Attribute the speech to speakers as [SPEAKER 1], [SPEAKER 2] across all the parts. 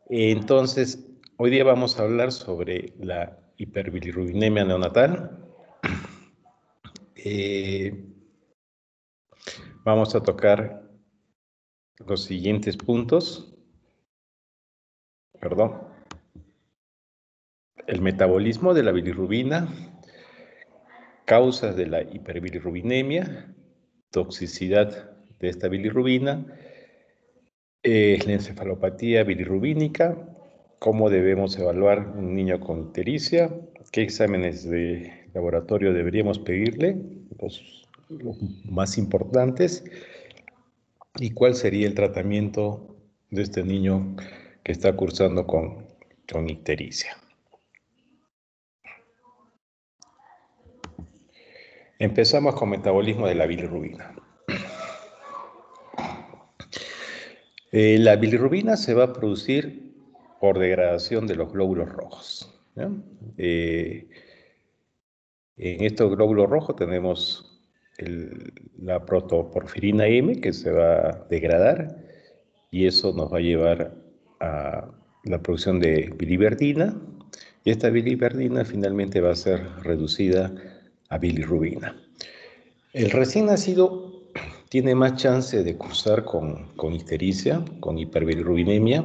[SPEAKER 1] Entonces, hoy día vamos a hablar sobre la hiperbilirrubinemia neonatal. Vamos a tocar los siguientes puntos. El metabolismo de la bilirrubina, causas de la hiperbilirrubinemia, toxicidad de esta bilirrubina, la encefalopatía bilirrubínica, cómo debemos evaluar un niño con ictericia, qué exámenes de laboratorio deberíamos pedirle, los más importantes, y cuál sería el tratamiento de este niño que está cursando con ictericia. Empezamos con metabolismo de la bilirrubina. La bilirrubina se va a producir por degradación de los glóbulos rojos, ¿ya? En estos glóbulos rojos tenemos la protoporfirina M que se va a degradar y eso nos va a llevar a la producción de biliverdina y esta biliverdina finalmente va a ser reducida a bilirrubina. El recién nacido tiene más chance de cursar con ictericia, con hiperbilirrubinemia,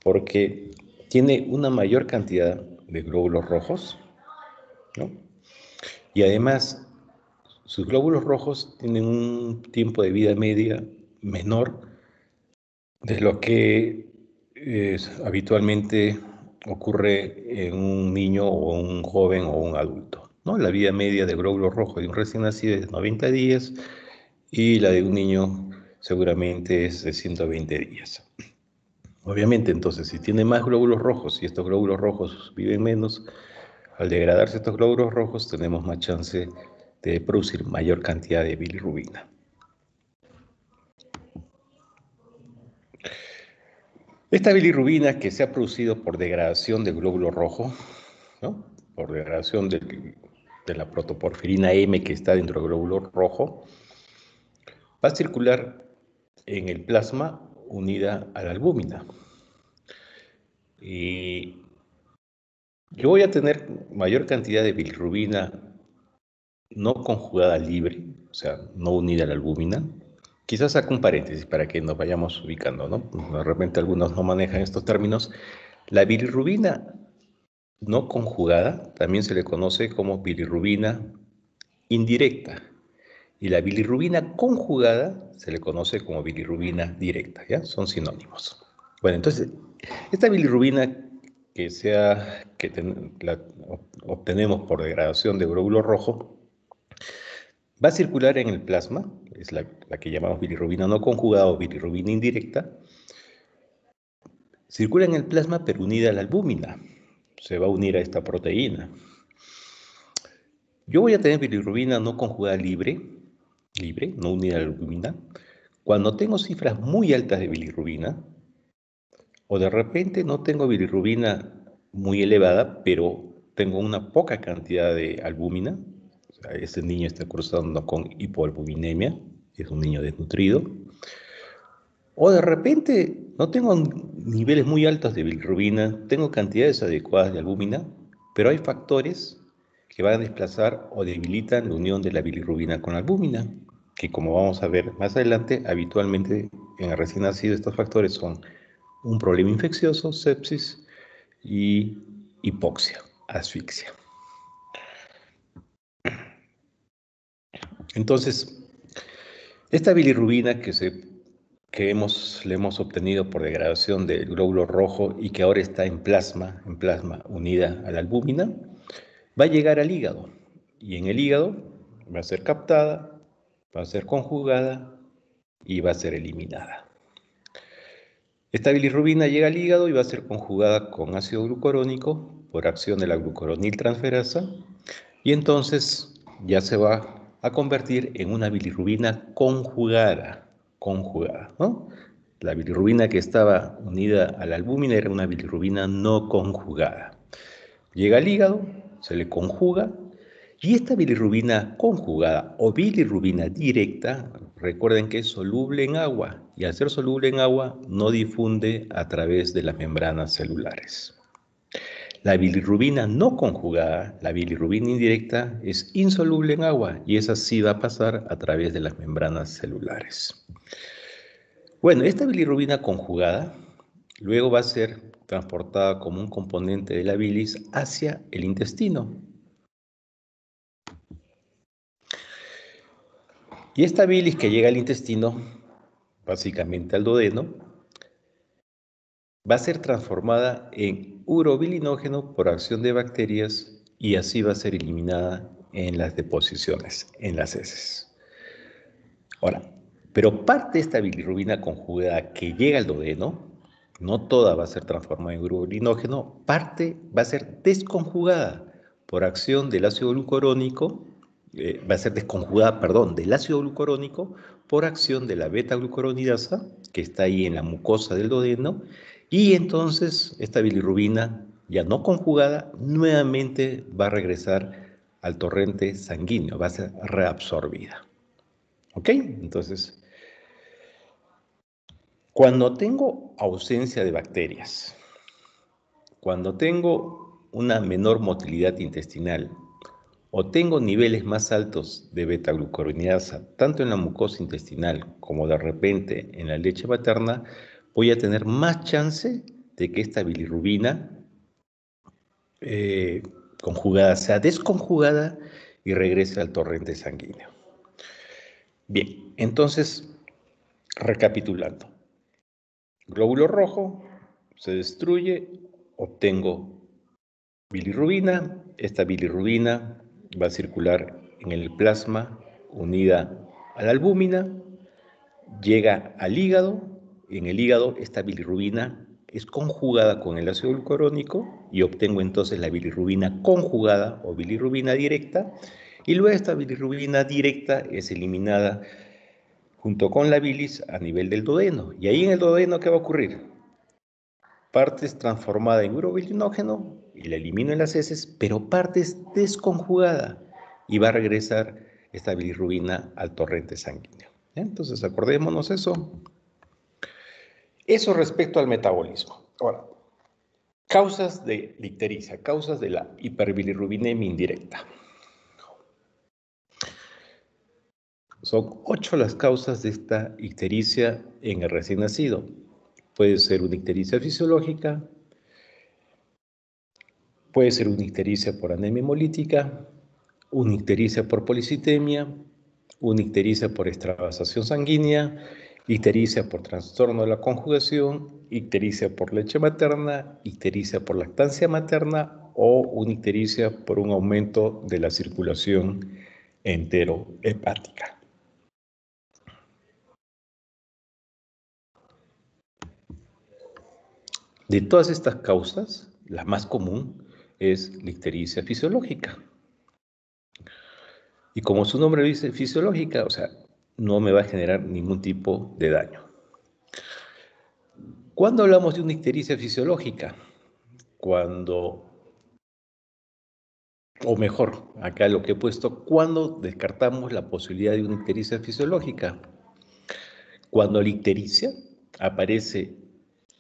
[SPEAKER 1] porque tiene una mayor cantidad de glóbulos rojos, ¿no? Y además, sus glóbulos rojos tienen un tiempo de vida media menor de lo que habitualmente ocurre en un niño o un joven o un adulto, ¿no? La vida media de glóbulos rojos de un recién nacido es 90 días y la de un niño seguramente es de 120 días. Obviamente, entonces, si tiene más glóbulos rojos y estos glóbulos rojos viven menos, al degradarse estos glóbulos rojos tenemos más chance de producir mayor cantidad de bilirrubina. Esta bilirrubina que se ha producido por degradación del glóbulo rojo, ¿no? Por degradación de la protoporfirina M que está dentro del glóbulo rojo, va a circular en el plasma unida a la albúmina. Y yo voy a tener mayor cantidad de bilirrubina no conjugada libre, o sea, no unida a la albúmina. Quizás saco un paréntesis para que nos vayamos ubicando, ¿no? De repente algunos no manejan estos términos. La bilirrubina no conjugada también se le conoce como bilirrubina indirecta. Y la bilirrubina conjugada se le conoce como bilirrubina directa, ¿ya? Son sinónimos. Bueno, entonces, esta bilirrubina la obtenemos por degradación de glóbulo rojo, va a circular en el plasma, es la que llamamos bilirrubina no conjugada o bilirrubina indirecta, circula en el plasma pero unida a la albúmina, se va a unir a esta proteína. Yo voy a tener bilirrubina no conjugada libre, no unida a la albúmina, cuando tengo cifras muy altas de bilirrubina, o de repente no tengo bilirrubina muy elevada, pero tengo una poca cantidad de albúmina. O sea, este niño está cursando con hipoalbuminemia, es un niño desnutrido. O de repente no tengo niveles muy altos de bilirrubina, tengo cantidades adecuadas de albúmina, pero hay factores que van a desplazar o debilitan la unión de la bilirrubina con la albúmina, que como vamos a ver más adelante, habitualmente en el recién nacido estos factores son un problema infeccioso, sepsis y hipoxia, asfixia. Entonces, esta bilirrubina le hemos obtenido por degradación del glóbulo rojo y que ahora está en plasma unida a la albúmina, va a llegar al hígado y en el hígado va a ser captada, va a ser conjugada y va a ser eliminada. Esta bilirrubina llega al hígado y va a ser conjugada con ácido glucurónico por acción de la glucuroniltransferasa y entonces ya se va a convertir en una bilirrubina conjugada, ¿no? La bilirrubina que estaba unida a la albúmina era una bilirrubina no conjugada. Llega al hígado, se le conjuga y esta bilirrubina conjugada o bilirrubina directa, recuerden que es soluble en agua y al ser soluble en agua no difunde a través de las membranas celulares. La bilirrubina no conjugada, la bilirrubina indirecta, es insoluble en agua y esa sí va a pasar a través de las membranas celulares. Bueno, esta bilirrubina conjugada luego va a ser transportada como un componente de la bilis hacia el intestino. Y esta bilis que llega al intestino, básicamente al duodeno, va a ser transformada en urobilinógeno por acción de bacterias y así va a ser eliminada en las deposiciones, en las heces. Ahora, pero parte de esta bilirrubina conjugada que llega al duodeno, no toda va a ser transformada en urobilinógeno, parte va a ser desconjugada por acción del ácido glucurónico, va a ser desconjugada, perdón, del ácido glucurónico por acción de la beta-glucuronidasa, que está ahí en la mucosa del duodeno, y entonces esta bilirrubina, ya no conjugada, nuevamente va a regresar al torrente sanguíneo, va a ser reabsorbida. ¿Ok? Entonces, cuando tengo ausencia de bacterias, cuando tengo una menor motilidad intestinal o tengo niveles más altos de beta-glucuronidasa, tanto en la mucosa intestinal como de repente en la leche materna, voy a tener más chance de que esta bilirrubina conjugada sea desconjugada y regrese al torrente sanguíneo. Bien, entonces, recapitulando. Glóbulo rojo se destruye, obtengo bilirrubina. Esta bilirrubina va a circular en el plasma unida a la albúmina, llega al hígado. En el hígado esta bilirrubina es conjugada con el ácido glucurónico y obtengo entonces la bilirrubina conjugada o bilirrubina directa. Y luego esta bilirrubina directa es eliminada junto con la bilis a nivel del duodeno. Y ahí en el duodeno, ¿qué va a ocurrir? Parte es transformada en urobilinógeno y la elimino en las heces, pero parte es desconjugada y va a regresar esta bilirrubina al torrente sanguíneo. Entonces, acordémonos eso. Eso respecto al metabolismo. Ahora, causas de la ictericia, causas de la hiperbilirrubinemia indirecta. Son 8 las causas de esta ictericia en el recién nacido. Puede ser una ictericia fisiológica, puede ser una ictericia por anemia hemolítica, una ictericia por policitemia, una ictericia por extravasación sanguínea, ictericia por trastorno de la conjugación, ictericia por leche materna, ictericia por lactancia materna o una ictericia por un aumento de la circulación enterohepática. De todas estas causas, la más común es la ictericia fisiológica. Y como su nombre dice, fisiológica, o sea, no me va a generar ningún tipo de daño. ¿Cuándo hablamos de una ictericia fisiológica? Cuando, o mejor, acá lo que he puesto, cuando descartamos la posibilidad de una ictericia fisiológica. Cuando la ictericia aparece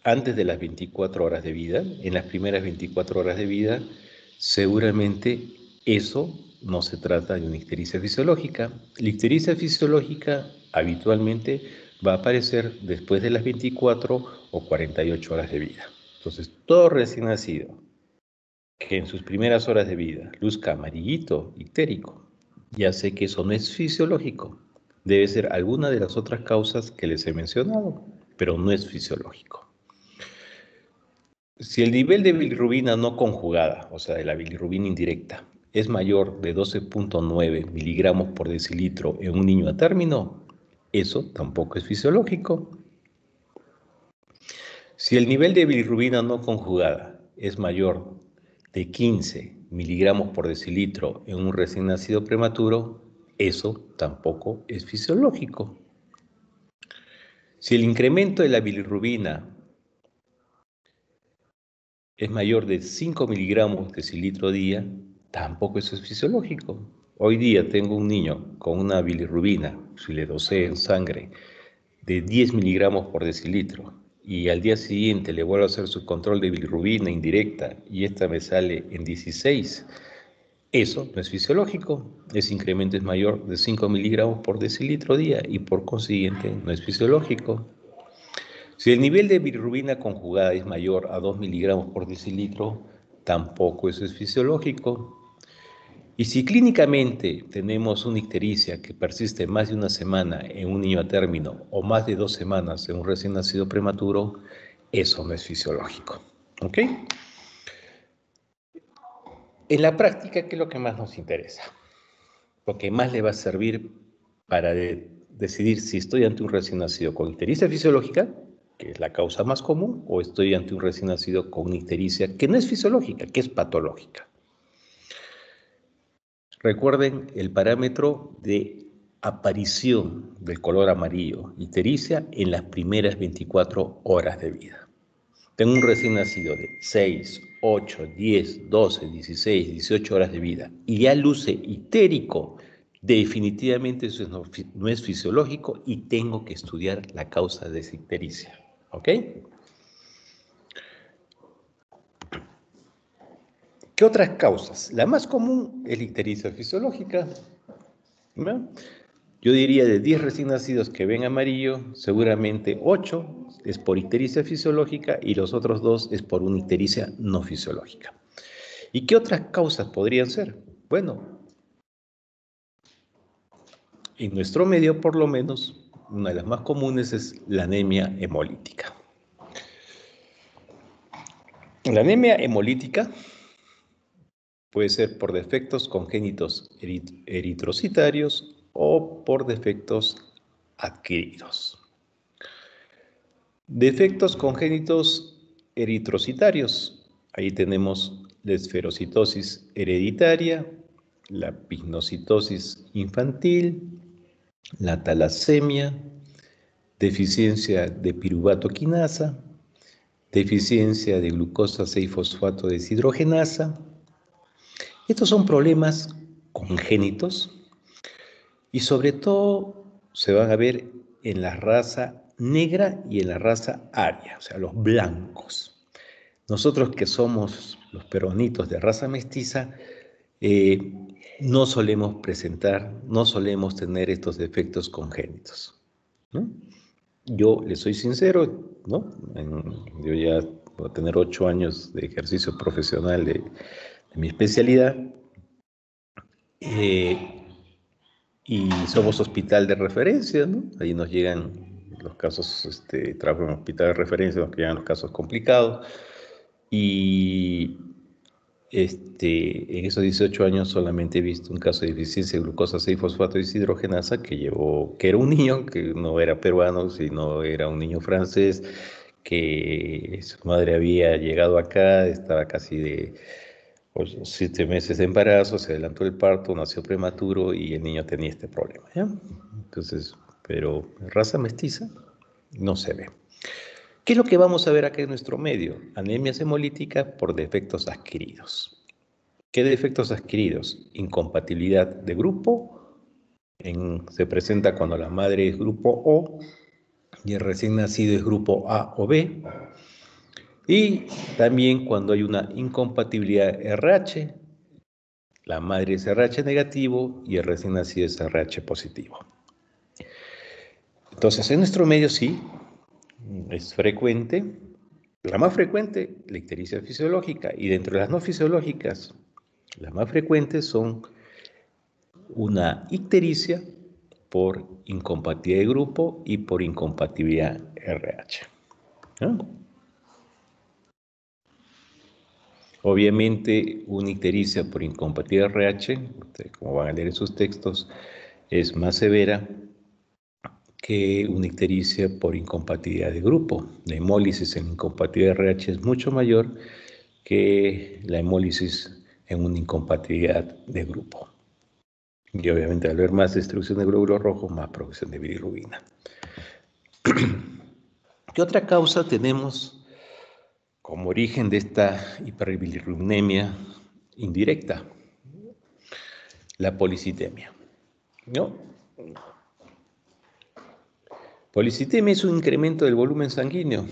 [SPEAKER 1] antes de las 24 horas de vida, en las primeras 24 horas de vida, seguramente eso no se trata de una ictericia fisiológica. La ictericia fisiológica habitualmente va a aparecer después de las 24 o 48 horas de vida. Entonces, todo recién nacido que en sus primeras horas de vida luzca amarillito, ictérico, ya sé que eso no es fisiológico. Debe ser alguna de las otras causas que les he mencionado, pero no es fisiológico. Si el nivel de bilirrubina no conjugada, o sea, de la bilirrubina indirecta, es mayor de 12.9 miligramos por decilitro en un niño a término, eso tampoco es fisiológico. Si el nivel de bilirrubina no conjugada es mayor de 15 miligramos por decilitro en un recién nacido prematuro, eso tampoco es fisiológico. Si el incremento de la bilirrubina es mayor de 5 miligramos decilitro día, tampoco eso es fisiológico. Hoy día tengo un niño con una bilirrubina, si le dosé en sangre, de 10 miligramos por decilitro y al día siguiente le vuelvo a hacer su control de bilirrubina indirecta y esta me sale en 16, eso no es fisiológico. Ese incremento es mayor de 5 miligramos por decilitro día y por consiguiente no es fisiológico. Si el nivel de bilirrubina conjugada es mayor a 2 miligramos por decilitro, tampoco eso es fisiológico. Y si clínicamente tenemos una ictericia que persiste más de una semana en un niño a término o más de 2 semanas en un recién nacido prematuro, eso no es fisiológico. ¿Ok? En la práctica, ¿qué es lo que más nos interesa? Lo que más le va a servir para decidir si estoy ante un recién nacido con ictericia fisiológica, que es la causa más común, o estoy ante un recién nacido con ictericia que no es fisiológica, que es patológica. Recuerden el parámetro de aparición del color amarillo, ictericia, en las primeras 24 horas de vida. Tengo un recién nacido de 6, 8, 10, 12, 16, 18 horas de vida y ya luce ictérico. Definitivamente eso no es fisiológico y tengo que estudiar la causa de esa ictericia. ¿Ok? ¿Qué otras causas? La más común es la ictericia fisiológica, ¿no? Yo diría de 10 recién nacidos que ven amarillo, seguramente 8 es por ictericia fisiológica y los otros 2 es por una ictericia no fisiológica. ¿Y qué otras causas podrían ser? Bueno, en nuestro medio por lo menos, una de las más comunes es la anemia hemolítica. La anemia hemolítica puede ser por defectos congénitos eritrocitarios o por defectos adquiridos. Defectos congénitos eritrocitarios. Ahí tenemos la esferocitosis hereditaria, la pignocitosis infantil, la talasemia, deficiencia de piruvato quinasa, deficiencia de glucosa 6-fosfato deshidrogenasa. Estos son problemas congénitos y sobre todo se van a ver en la raza negra y en la raza aria, o sea, los blancos. Nosotros que somos los peruanitos de raza mestiza, no solemos presentar, no solemos tener estos defectos congénitos, ¿no? Yo le soy sincero, ¿no? Yo ya voy a tener 8 años de ejercicio profesional de mi especialidad y somos hospital de referencia, ¿no? Ahí nos llegan los casos, trabajo en hospital de referencia, nos llegan los casos complicados y en esos 18 años solamente he visto un caso de deficiencia de glucosa 6-fosfato deshidrogenasa que era un niño que no era peruano, sino era un niño francés, que su madre había llegado acá, estaba casi de 7 meses de embarazo, se adelantó el parto, nació prematuro y el niño tenía este problema, ¿ya? Entonces, pero raza mestiza no se ve. ¿Qué es lo que vamos a ver acá en nuestro medio? Anemias hemolíticas por defectos adquiridos. ¿Qué defectos adquiridos? Incompatibilidad de grupo, se presenta cuando la madre es grupo O y el recién nacido es grupo A o B. Y también cuando hay una incompatibilidad RH, la madre es RH negativo y el recién nacido es RH positivo. Entonces, en nuestro medio sí, es frecuente, la más frecuente, la ictericia fisiológica, y dentro de las no fisiológicas, las más frecuentes son una ictericia por incompatibilidad de grupo y por incompatibilidad RH, ¿no? Obviamente, una ictericia por incompatibilidad RH, como van a leer en sus textos, es más severa que una ictericia por incompatibilidad de grupo. La hemólisis en incompatibilidad RH es mucho mayor que la hemólisis en una incompatibilidad de grupo. Y obviamente al haber más destrucción de glóbulos rojos, más producción de bilirrubina. ¿Qué otra causa tenemos como origen de esta hiperbilirrubinemia indirecta? La policitemia, ¿no? Policitemia es un incremento del volumen sanguíneo,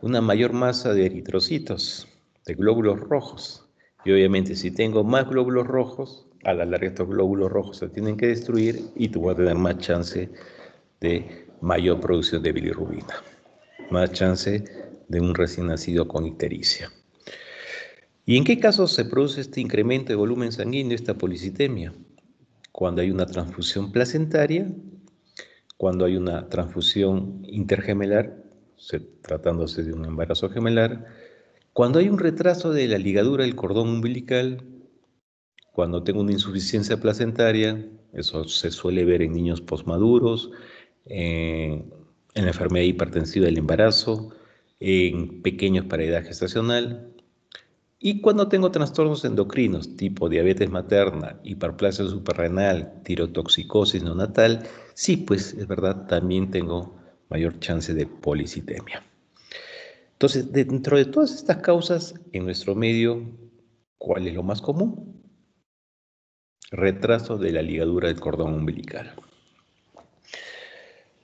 [SPEAKER 1] una mayor masa de eritrocitos, de glóbulos rojos. Y obviamente si tengo más glóbulos rojos, a la larga estos glóbulos rojos se tienen que destruir y tú vas a tener más chance de mayor producción de bilirrubina, más chance de un recién nacido con ictericia. ¿Y en qué casos se produce este incremento de volumen sanguíneo, esta policitemia? Cuando hay una transfusión placentaria, cuando hay una transfusión intergemelar, tratándose de un embarazo gemelar, cuando hay un retraso de la ligadura del cordón umbilical, cuando tengo una insuficiencia placentaria, eso se suele ver en niños posmaduros, en la enfermedad hipertensiva del embarazo, en pequeños para edad gestacional, y cuando tengo trastornos endocrinos tipo diabetes materna, hiperplasia suprarrenal, tirotoxicosis neonatal, sí, pues es verdad, también tengo mayor chance de policitemia. Entonces, dentro de todas estas causas, en nuestro medio, ¿cuál es lo más común? Retraso de la ligadura del cordón umbilical.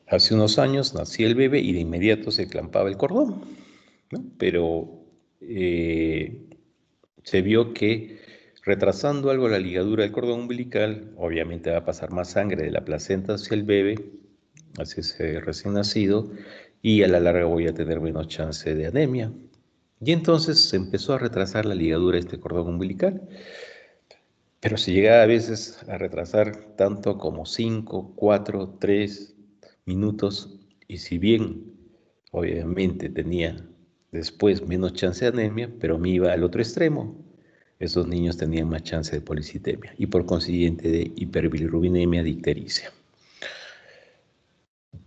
[SPEAKER 1] Hace unos años nací el bebé y de inmediato se clampaba el cordón, ¿no? Pero se vio que retrasando algo la ligadura del cordón umbilical, obviamente va a pasar más sangre de la placenta hacia el bebé, hacia ese recién nacido, y a la larga voy a tener menos chance de anemia. Y entonces se empezó a retrasar la ligadura de este cordón umbilical, pero se llegaba a veces a retrasar tanto como 5, 4, 3 minutos, y si bien obviamente tenía después menos chance de anemia, pero me iba al otro extremo. Esos niños tenían más chance de policitemia y por consiguiente de hiperbilirrubinemia de ictericia.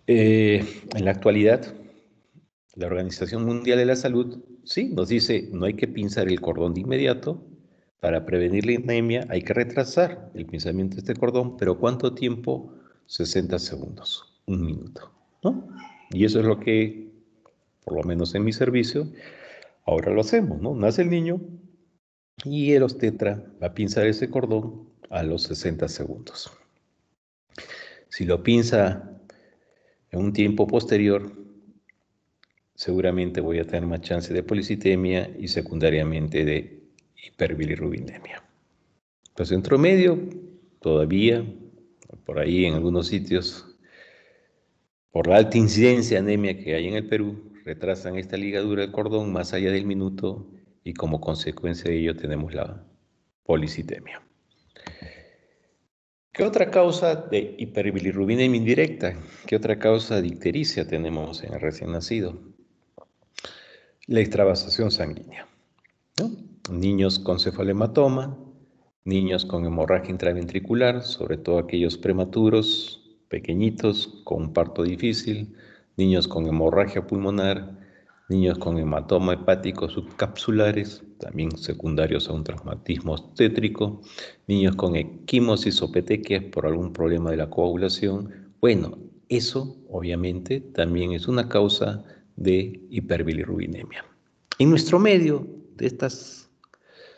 [SPEAKER 1] En la actualidad, la Organización Mundial de la Salud, sí, nos dice no hay que pinzar el cordón de inmediato. Para prevenir la anemia hay que retrasar el pinzamiento de este cordón, pero ¿cuánto tiempo? 60 segundos, un minuto, ¿no? Y eso es lo que, por lo menos en mi servicio, ahora lo hacemos, ¿no? Nace el niño y el obstetra va a pinzar ese cordón a los 60 segundos. Si lo pinza en un tiempo posterior, seguramente voy a tener más chance de policitemia y secundariamente de hiperbilirrubinemia. Pues dentro medio, todavía, por ahí en algunos sitios, por la alta incidencia de anemia que hay en el Perú, retrasan esta ligadura del cordón más allá del minuto y como consecuencia de ello tenemos la policitemia. ¿Qué otra causa de hiperbilirrubinemia indirecta? ¿Qué otra causa de ictericia tenemos en el recién nacido? La extravasación sanguínea, ¿no? Niños con cefalematoma, niños con hemorragia intraventricular, sobre todo aquellos prematuros, pequeñitos, con un parto difícil, niños con hemorragia pulmonar, niños con hematoma hepático subcapsulares, también secundarios a un traumatismo obstétrico, niños con equimosis o petequias por algún problema de la coagulación. Bueno, eso obviamente también es una causa de hiperbilirrubinemia. En nuestro medio de estas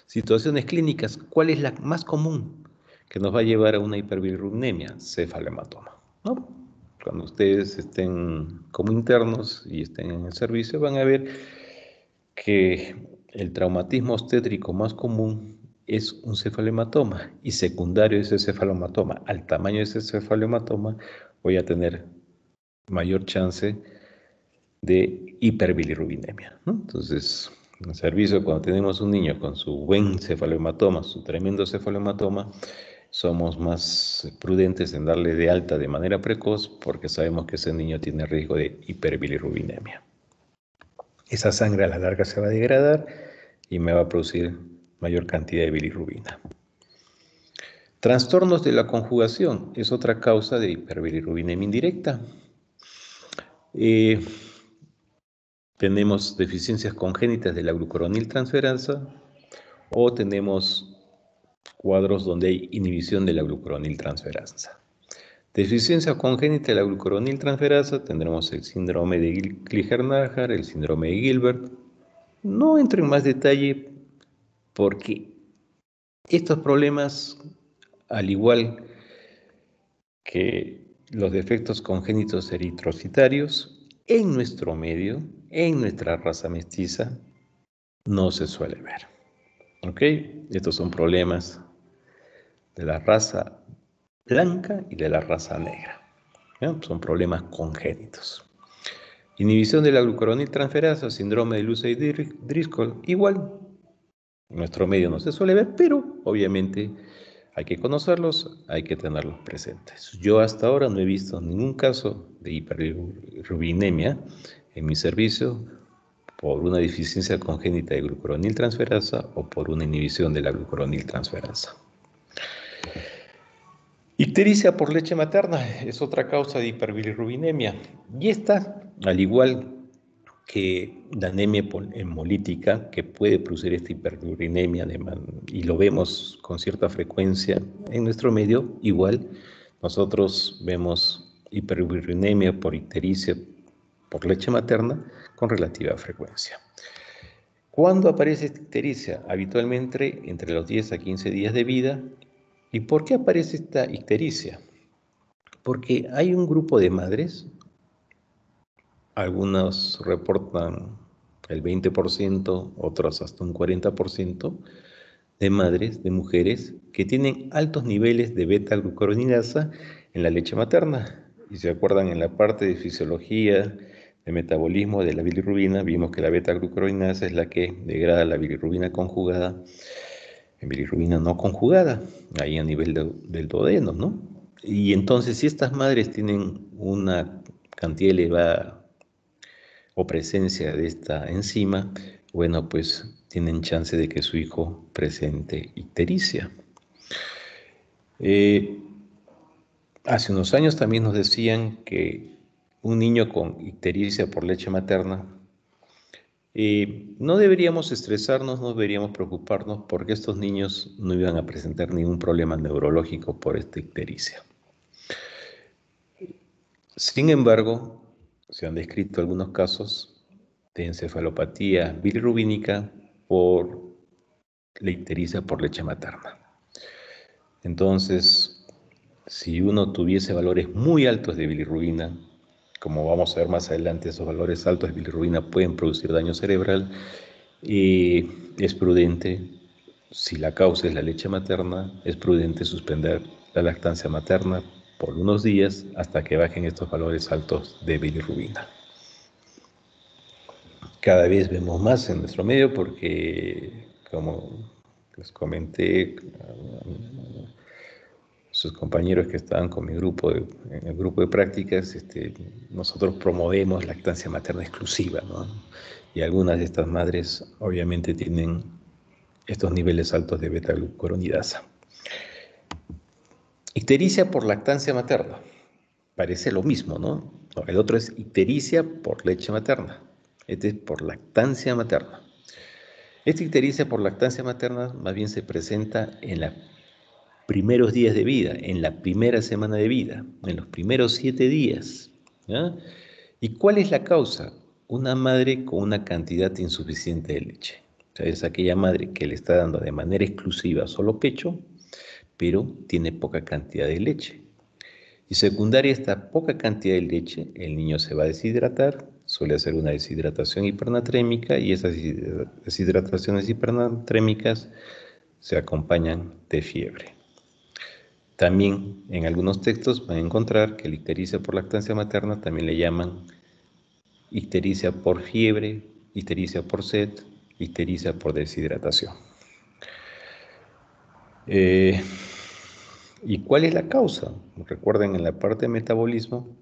[SPEAKER 1] situaciones clínicas, ¿cuál es la más común que nos va a llevar a una hiperbilirrubinemia? Cefalematoma, ¿no? Cuando ustedes estén como internos y estén en el servicio, van a ver que el traumatismo obstétrico más común es un cefalematoma y secundario a ese cefalematoma, al tamaño de ese cefalematoma, voy a tener mayor chance de hiperbilirrubinemia, ¿no? Entonces, en el servicio, cuando tenemos un niño con su buen cefalematoma, su tremendo cefalematoma, somos más prudentes en darle de alta de manera precoz porque sabemos que ese niño tiene riesgo de hiperbilirrubinemia. Esa sangre a la larga se va a degradar y me va a producir mayor cantidad de bilirrubina. Trastornos de la conjugación es otra causa de hiperbilirrubinemia indirecta. Tenemos deficiencias congénitas de la glucuroniltransferasa o tenemos cuadros donde hay inhibición de la glucuroniltransferasa. Deficiencia congénita de la glucuroniltransferasa, tendremos el síndrome de Klinger-Narhart, el síndrome de Gilbert. No entro en más detalle porque estos problemas, al igual que los defectos congénitos eritrocitarios en nuestro medio, en nuestra raza mestiza, no se suele ver. ¿Ok? Estos son problemas de la raza blanca y de la raza negra. ¿Ya? Son problemas congénitos. Inhibición de la glucuroniltransferasa, síndrome de Lucey-Driscoll, igual. En nuestro medio no se suele ver, pero obviamente hay que conocerlos, hay que tenerlos presentes. Yo hasta ahora no he visto ningún caso de hiperrubinemia en mi servicio por una deficiencia congénita de glucuroniltransferasa o por una inhibición de la glucuroniltransferasa. Ictericia por leche materna es otra causa de hiperbilirrubinemia y esta, al igual que la anemia hemolítica que puede producir esta hiperurinemia y lo vemos con cierta frecuencia en nuestro medio, igual nosotros vemos hiperurinemia por ictericia por leche materna con relativa frecuencia. ¿Cuándo aparece esta ictericia? Habitualmente entre los 10 a 15 días de vida. ¿Y por qué aparece esta ictericia? Porque hay un grupo de madres, algunos reportan el 20%, otros hasta un 40% de madres, de mujeres, que tienen altos niveles de beta-glucuronidasa en la leche materna. Y se acuerdan en la parte de fisiología, de metabolismo de la bilirrubina, vimos que la beta-glucuronidasa es la que degrada la bilirrubina conjugada en bilirrubina no conjugada, ahí a nivel del duodeno, ¿no? Y entonces, si estas madres tienen una cantidad elevada o presencia de esta enzima, bueno, pues tienen chance de que su hijo presente ictericia. Hace unos años también nos decían que un niño con ictericia por leche materna, no deberíamos estresarnos, no deberíamos preocuparnos porque estos niños no iban a presentar ningún problema neurológico por esta ictericia. Sin embargo, se han descrito algunos casos de encefalopatía bilirrubínica por la ictericia por leche materna. Entonces, si uno tuviese valores muy altos de bilirrubina, como vamos a ver más adelante, esos valores altos de bilirrubina pueden producir daño cerebral, y es prudente, si la causa es la leche materna, es prudente suspender la lactancia materna por unos días hasta que bajen estos valores altos de bilirrubina. Cada vez vemos más en nuestro medio porque, como les comenté, sus compañeros que estaban con mi grupo, en el grupo de prácticas, nosotros promovemos lactancia materna exclusiva, ¿no? Y algunas de estas madres obviamente tienen estos niveles altos de beta-glucuronidasa. Ictericia por lactancia materna. Parece lo mismo, ¿no? El otro es ictericia por leche materna. Este es por lactancia materna. Esta ictericia por lactancia materna más bien se presenta en los primeros días de vida, en la primera semana de vida, en los primeros 7 días. ¿Ya? ¿Y cuál es la causa? Una madre con una cantidad insuficiente de leche. O sea, es aquella madre que le está dando de manera exclusiva solo pecho, pero tiene poca cantidad de leche. Y secundaria a esta poca cantidad de leche, el niño se va a deshidratar, suele hacer una deshidratación hipernatrémica y esas deshidrataciones hipernatrémicas se acompañan de fiebre. También en algunos textos van a encontrar que la ictericia por lactancia materna también le llaman ictericia por fiebre, ictericia por sed, ictericia por deshidratación. ¿Y cuál es la causa? Recuerden en la parte de metabolismo,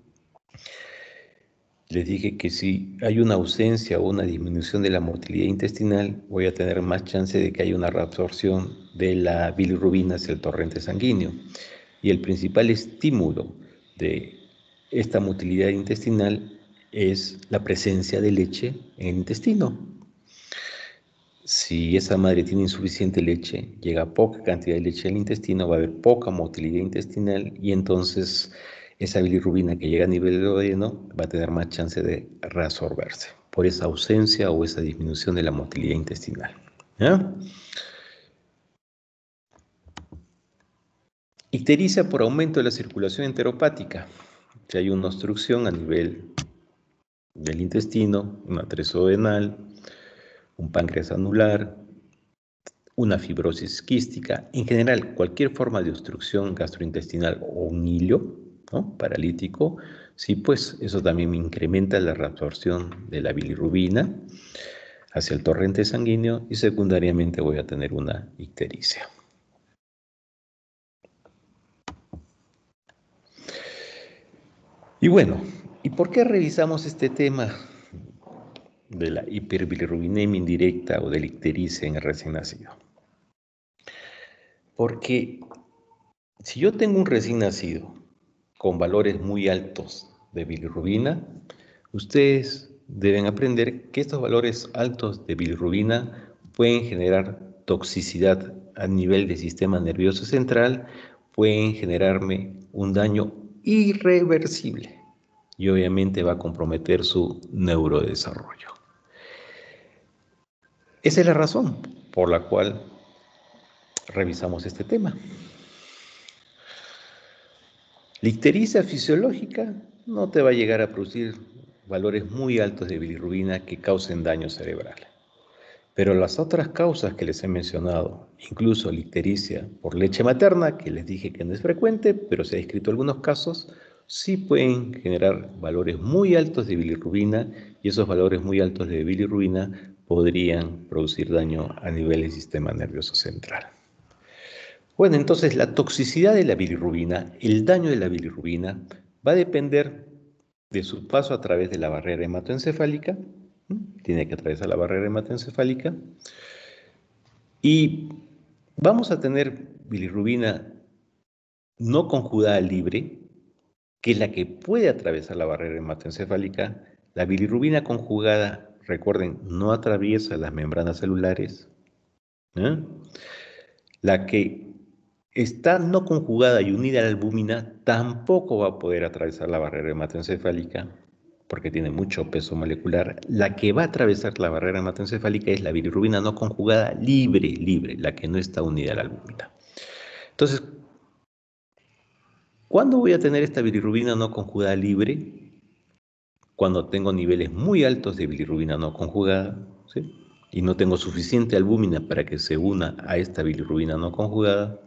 [SPEAKER 1] les dije que si hay una ausencia o una disminución de la motilidad intestinal, voy a tener más chance de que haya una reabsorción de la bilirrubina hacia el torrente sanguíneo. Y el principal estímulo de esta motilidad intestinal es la presencia de leche en el intestino. Si esa madre tiene insuficiente leche, llega poca cantidad de leche al intestino, va a haber poca motilidad intestinal y entonces esa bilirrubina que llega a nivel del duodeno va a tener más chance de reabsorberse por esa ausencia o esa disminución de la motilidad intestinal. ¿Ya? Ictericia por aumento de la circulación enteropática. Si hay una obstrucción a nivel del intestino, un atrezo renal, un páncreas anular, una fibrosis quística, en general cualquier forma de obstrucción gastrointestinal o un hilo, ¿no?, paralítico, sí, pues eso también incrementa la reabsorción de la bilirrubina hacia el torrente sanguíneo y secundariamente voy a tener una ictericia. Y bueno, ¿y por qué revisamos este tema de la hiperbilirrubinemia indirecta o de la ictericia en el recién nacido? Porque si yo tengo un recién nacido con valores muy altos de bilirrubina, ustedes deben aprender que estos valores altos de bilirrubina pueden generar toxicidad a nivel del sistema nervioso central, pueden generarme un daño irreversible y obviamente va a comprometer su neurodesarrollo. Esa es la razón por la cual revisamos este tema. La ictericia fisiológica no te va a llegar a producir valores muy altos de bilirrubina que causen daño cerebral. Pero las otras causas que les he mencionado, incluso la ictericia por leche materna, que les dije que no es frecuente, pero se ha descrito algunos casos, sí pueden generar valores muy altos de bilirrubina y esos valores muy altos de bilirrubina podrían producir daño a nivel del sistema nervioso central. Bueno, entonces la toxicidad de la bilirrubina, el daño de la bilirrubina, va a depender de su paso a través de la barrera hematoencefálica. Tiene que atravesar la barrera hematoencefálica y vamos a tener bilirrubina no conjugada libre, que es la que puede atravesar la barrera hematoencefálica. La bilirrubina conjugada, recuerden, no atraviesa las membranas celulares. La que está no conjugada y unida a la albúmina tampoco va a poder atravesar la barrera hematoencefálica porque tiene mucho peso molecular. La que va a atravesar la barrera hematoencefálica es la bilirrubina no conjugada libre, la que no está unida a la albúmina. Entonces, ¿cuándo voy a tener esta bilirrubina no conjugada libre? Cuando tengo niveles muy altos de bilirrubina no conjugada, ¿sí?, y no tengo suficiente albúmina para que se una a esta bilirrubina no conjugada.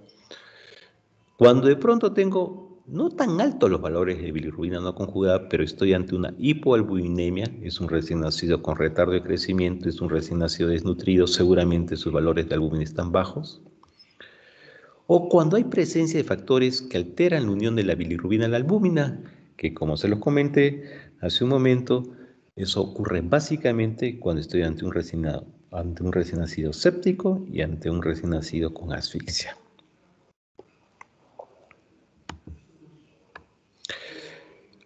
[SPEAKER 1] Cuando de pronto tengo no tan altos los valores de bilirrubina no conjugada, pero estoy ante una hipoalbuminemia, es un recién nacido con retardo de crecimiento, es un recién nacido desnutrido, seguramente sus valores de albúmina están bajos. O cuando hay presencia de factores que alteran la unión de la bilirrubina a la albúmina, que como se los comenté hace un momento, eso ocurre básicamente cuando estoy ante un recién nacido séptico y ante un recién nacido con asfixia.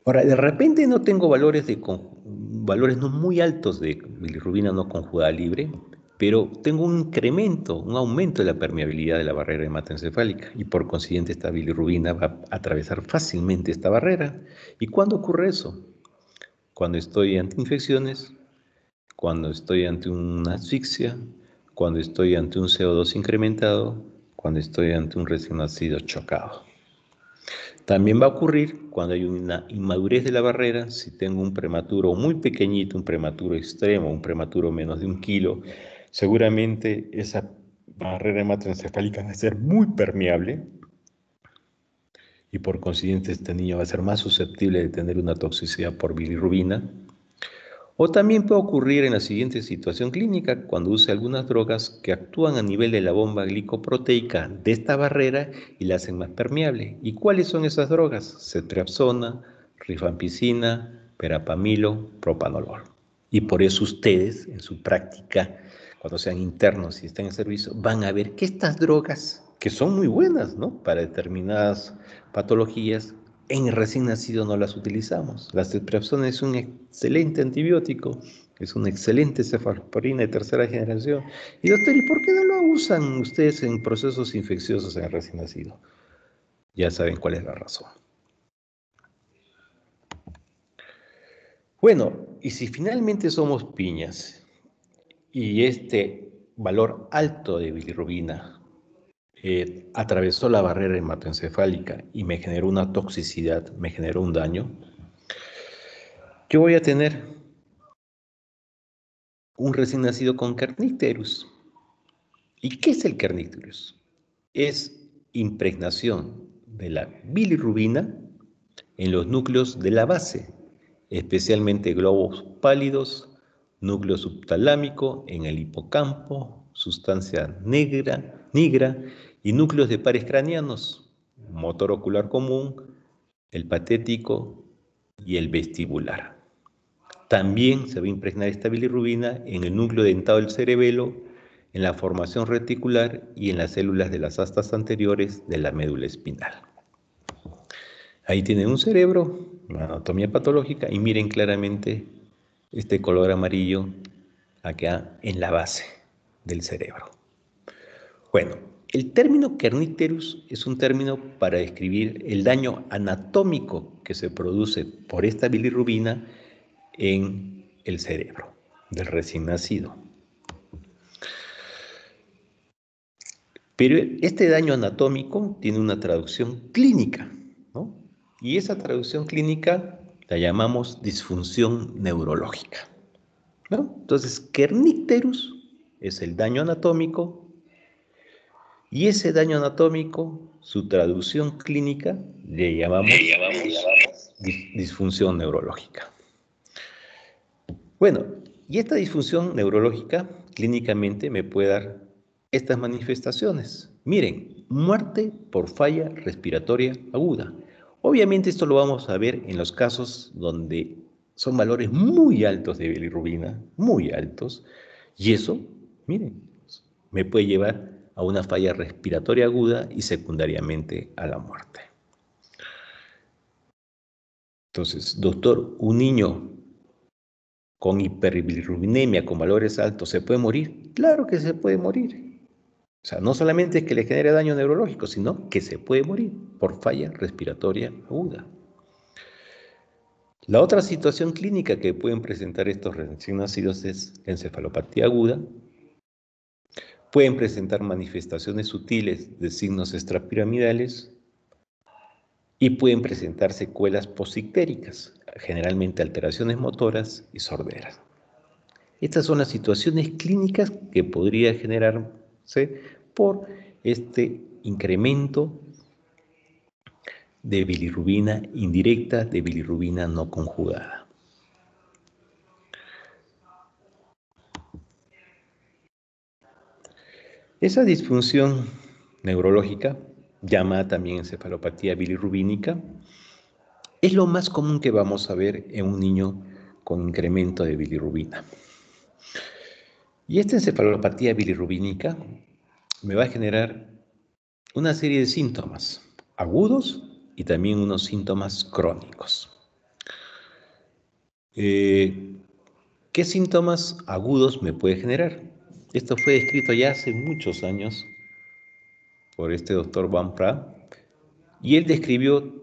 [SPEAKER 1] Ahora, de repente no tengo valores no muy altos de bilirrubina no conjugada libre, pero tengo un incremento, un aumento de la permeabilidad de la barrera hematoencefálica y por consiguiente esta bilirrubina va a atravesar fácilmente esta barrera. ¿Y cuándo ocurre eso? Cuando estoy ante infecciones, cuando estoy ante una asfixia, cuando estoy ante un CO2 incrementado, cuando estoy ante un recién nacido chocado. También va a ocurrir cuando hay una inmadurez de la barrera, si tengo un prematuro muy pequeñito, un prematuro extremo, un prematuro menos de 1 kilo, seguramente esa barrera hematoencefálica va a ser muy permeable y por consiguiente este niño va a ser más susceptible de tener una toxicidad por bilirrubina. O también puede ocurrir en la siguiente situación clínica, cuando use algunas drogas que actúan a nivel de la bomba glicoproteica de esta barrera y la hacen más permeable. ¿Y cuáles son esas drogas? Ceftriaxona, rifampicina, verapamilo, propanolol. Y por eso ustedes, en su práctica, cuando sean internos y estén en servicio, van a ver que estas drogas, que son muy buenas, ¿no?, para determinadas patologías, en el recién nacido no las utilizamos. La ceftriaxona es un excelente antibiótico, es una excelente cefalosporina de tercera generación. Y doctor, ¿y por qué no lo usan ustedes en procesos infecciosos en el recién nacido? Ya saben cuál es la razón. Bueno, y si finalmente somos piñas y este valor alto de bilirrubina atravesó la barrera hematoencefálica y me generó una toxicidad, me generó un daño, yo voy a tener un recién nacido con kernicterus. ¿Y qué es el kernicterus? Es impregnación de la bilirrubina en los núcleos de la base, especialmente globos pálidos, núcleo subtalámico, en el hipocampo, sustancia negra y núcleos de pares craneanos, motor ocular común, el patético y el vestibular. También se va a impregnar esta bilirrubina en el núcleo dentado del cerebelo, en la formación reticular y en las células de las astas anteriores de la médula espinal. Ahí tienen un cerebro, una anatomía patológica, y miren claramente este color amarillo acá en la base del cerebro. Bueno, el término kernicterus es un término para describir el daño anatómico que se produce por esta bilirrubina en el cerebro del recién nacido. Pero este daño anatómico tiene una traducción clínica, ¿no? Y esa traducción clínica la llamamos disfunción neurológica, ¿no? Entonces, kernicterus es el daño anatómico y ese daño anatómico, su traducción clínica, le llamamos disfunción neurológica. Bueno, y esta disfunción neurológica clínicamente me puede dar estas manifestaciones. Miren, muerte por falla respiratoria aguda. Obviamente esto lo vamos a ver en los casos donde son valores muy altos de bilirrubina, muy altos, y eso, miren, me puede llevar a una falla respiratoria aguda y secundariamente a la muerte. Entonces, doctor, un niño con hiperbilirrubinemia, con valores altos, ¿se puede morir? Claro que se puede morir. O sea, no solamente es que le genere daño neurológico, sino que se puede morir por falla respiratoria aguda. La otra situación clínica que pueden presentar estos recién nacidos es encefalopatía aguda. Pueden presentar manifestaciones sutiles de signos extrapiramidales y pueden presentar secuelas posictéricas, generalmente alteraciones motoras y sorderas. Estas son las situaciones clínicas que podría generarse por este incremento de bilirrubina indirecta, de bilirrubina no conjugada. Esa disfunción neurológica, llamada también encefalopatía bilirrubínica, es lo más común que vamos a ver en un niño con incremento de bilirrubina. Y esta encefalopatía bilirrubínica me va a generar una serie de síntomas agudos y también unos síntomas crónicos. ¿Qué síntomas agudos me puede generar? Esto fue descrito ya hace muchos años por este doctor Van Praag y él describió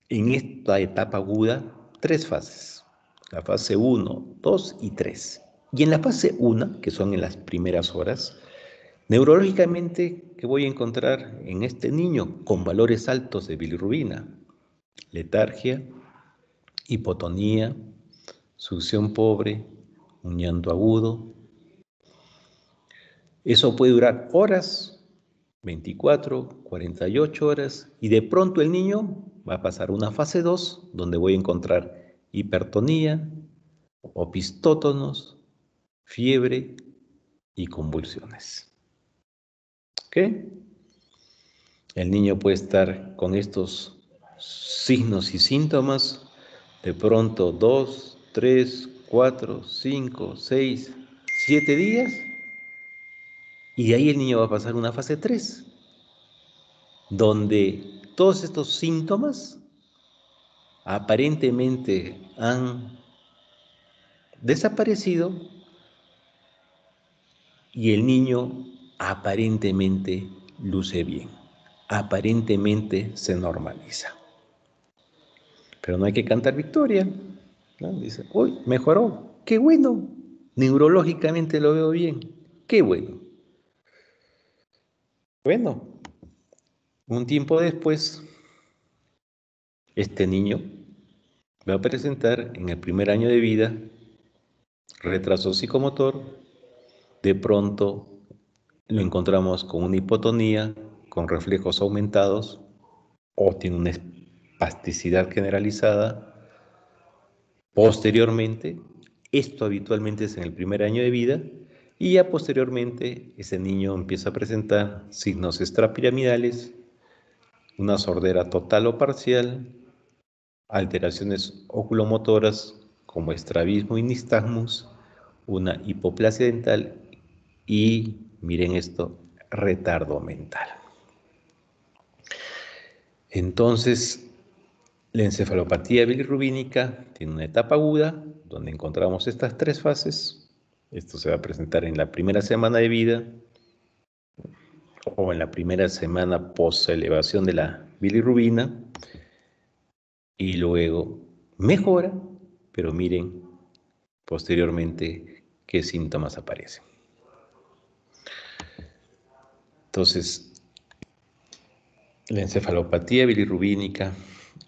[SPEAKER 1] en esta etapa aguda 3 fases, la fase 1, 2 y 3. Y en la fase 1, que son en las primeras horas, neurológicamente, ¿qué voy a encontrar en este niño con valores altos de bilirrubina? Letargia, hipotonía, succión pobre, un llanto agudo. Eso puede durar horas, 24, 48 horas, y de pronto el niño va a pasar a una fase 2, donde voy a encontrar hipertonía, opistótonos, fiebre y convulsiones. ¿Ok? El niño puede estar con estos signos y síntomas de pronto 2, 3, 4, 5, 6, 7 días y de ahí el niño va a pasar a una fase 3, donde todos estos síntomas aparentemente han desaparecido y el niño aparentemente luce bien, aparentemente se normaliza. Pero no hay que cantar victoria, ¿no? Dice, uy, mejoró, qué bueno, neurológicamente lo veo bien, qué bueno. Bueno, un tiempo después, este niño va a presentar en el primer año de vida retraso psicomotor. De pronto lo encontramos con una hipotonía, con reflejos aumentados, o tiene una espasticidad generalizada. Posteriormente, esto habitualmente es en el primer año de vida, y ya posteriormente ese niño empieza a presentar signos extrapiramidales, una sordera total o parcial, alteraciones oculomotoras como estrabismo y nistagmus, una hipoplasia dental y, miren esto, retardo mental. Entonces, la encefalopatía bilirrubínica tiene una etapa aguda donde encontramos estas tres fases. Esto se va a presentar en la primera semana de vida o en la primera semana post elevación de la bilirrubina, y luego mejora, pero miren posteriormente qué síntomas aparecen. Entonces, la encefalopatía bilirrubínica,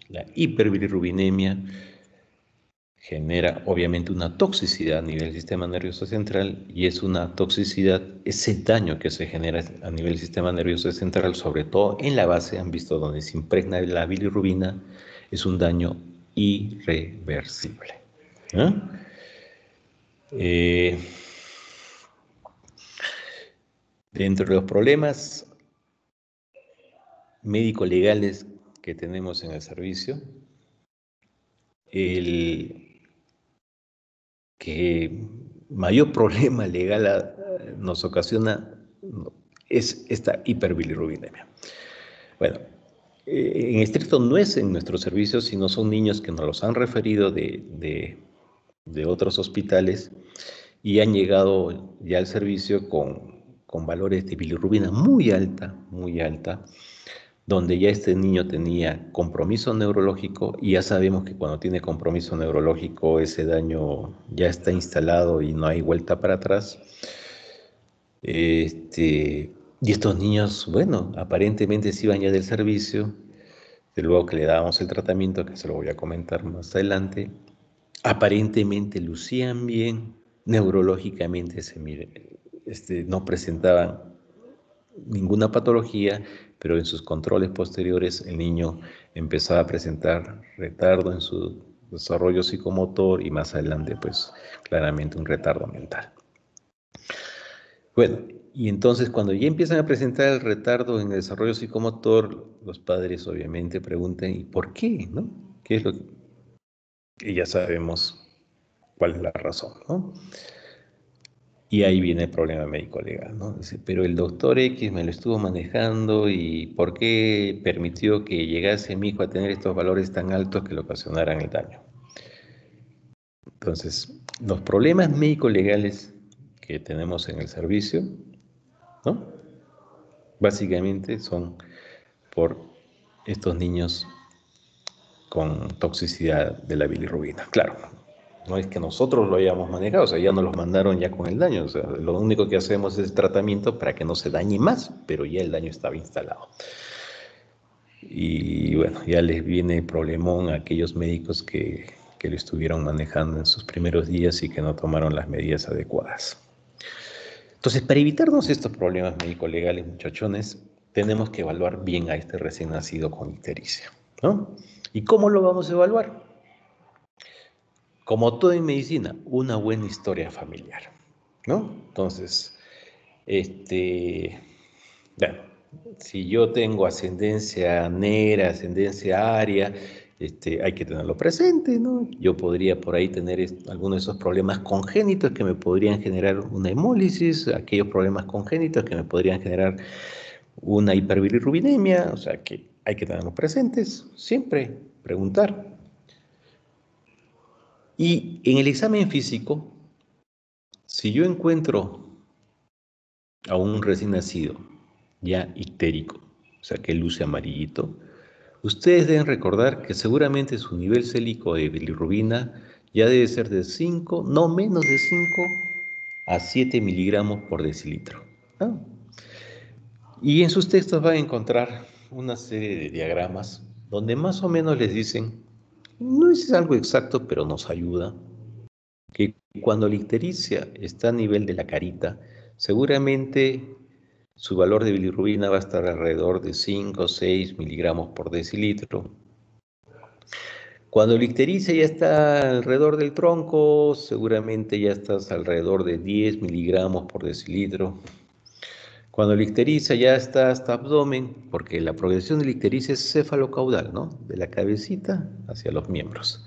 [SPEAKER 1] la hiperbilirrubinemia, genera obviamente una toxicidad a nivel del sistema nervioso central, y es una toxicidad, ese daño que se genera a nivel del sistema nervioso central, sobre todo en la base, han visto donde se impregna la bilirrubina, es un daño irreversible. ¿Eh? Eh, Dentro de los problemas médico-legales que tenemos en el servicio, el que mayor problema legal nos ocasiona es esta hiperbilirrubinemia. Bueno, en estricto no es en nuestros servicios, sino son niños que nos los han referido de otros hospitales y han llegado ya al servicio con valores de bilirrubina muy alta, donde ya este niño tenía compromiso neurológico, y ya sabemos que cuando tiene compromiso neurológico ese daño ya está instalado y no hay vuelta para atrás. Y estos niños, bueno, aparentemente se iban ya del servicio, de luego que le dábamos el tratamiento, que se lo voy a comentar más adelante, aparentemente lucían bien, neurológicamente no presentaban ninguna patología, pero en sus controles posteriores el niño empezaba a presentar retardo en su desarrollo psicomotor y más adelante pues claramente un retardo mental. Bueno, y entonces cuando ya empiezan a presentar el retardo en el desarrollo psicomotor, los padres obviamente preguntan ¿y por qué? ¿No? ¿Qué es lo que...? Y ya sabemos cuál es la razón, ¿no? Y ahí viene el problema médico-legal, ¿no? Dice, pero el doctor X me lo estuvo manejando, ¿y por qué permitió que llegase mi hijo a tener estos valores tan altos que le ocasionaran el daño? Entonces, los problemas médico-legales que tenemos en el servicio, ¿no? Básicamente son por estos niños con toxicidad de la bilirrubina. Claro, no es que nosotros lo hayamos manejado, o sea, ya nos los mandaron ya con el daño, o sea, lo único que hacemos es tratamiento para que no se dañe más, pero ya el daño estaba instalado. Y bueno, ya les viene el problemón a aquellos médicos que lo estuvieron manejando en sus primeros días y que no tomaron las medidas adecuadas. Entonces, para evitarnos estos problemas médico-legales, muchachones, tenemos que evaluar bien a este recién nacido con ictericia, ¿no? ¿Y cómo lo vamos a evaluar? Como todo en medicina, una buena historia familiar, ¿no? Entonces, bueno, si yo tengo ascendencia negra, ascendencia aria, hay que tenerlo presente, ¿no? Yo podría por ahí tener algunos de esos problemas congénitos que me podrían generar una hemólisis, aquellos problemas congénitos que me podrían generar una hiperbilirrubinemia, o sea que hay que tenerlos presentes, siempre preguntar. Y en el examen físico, si yo encuentro a un recién nacido ya ictérico, o sea que luce amarillito, ustedes deben recordar que seguramente su nivel célico de bilirrubina ya debe ser de 5, no menos de 5 a 7 miligramos por decilitro, ¿no? Y en sus textos van a encontrar una serie de diagramas donde más o menos les dicen, no es algo exacto, pero nos ayuda, que cuando la ictericia está a nivel de la carita, seguramente su valor de bilirrubina va a estar alrededor de 5 o 6 miligramos por decilitro. Cuando la ictericia ya está alrededor del tronco, seguramente ya estás alrededor de 10 miligramos por decilitro. Cuando la ictericia ya está hasta abdomen, porque la progresión de la ictericia es cefalocaudal, ¿no? De la cabecita hacia los miembros.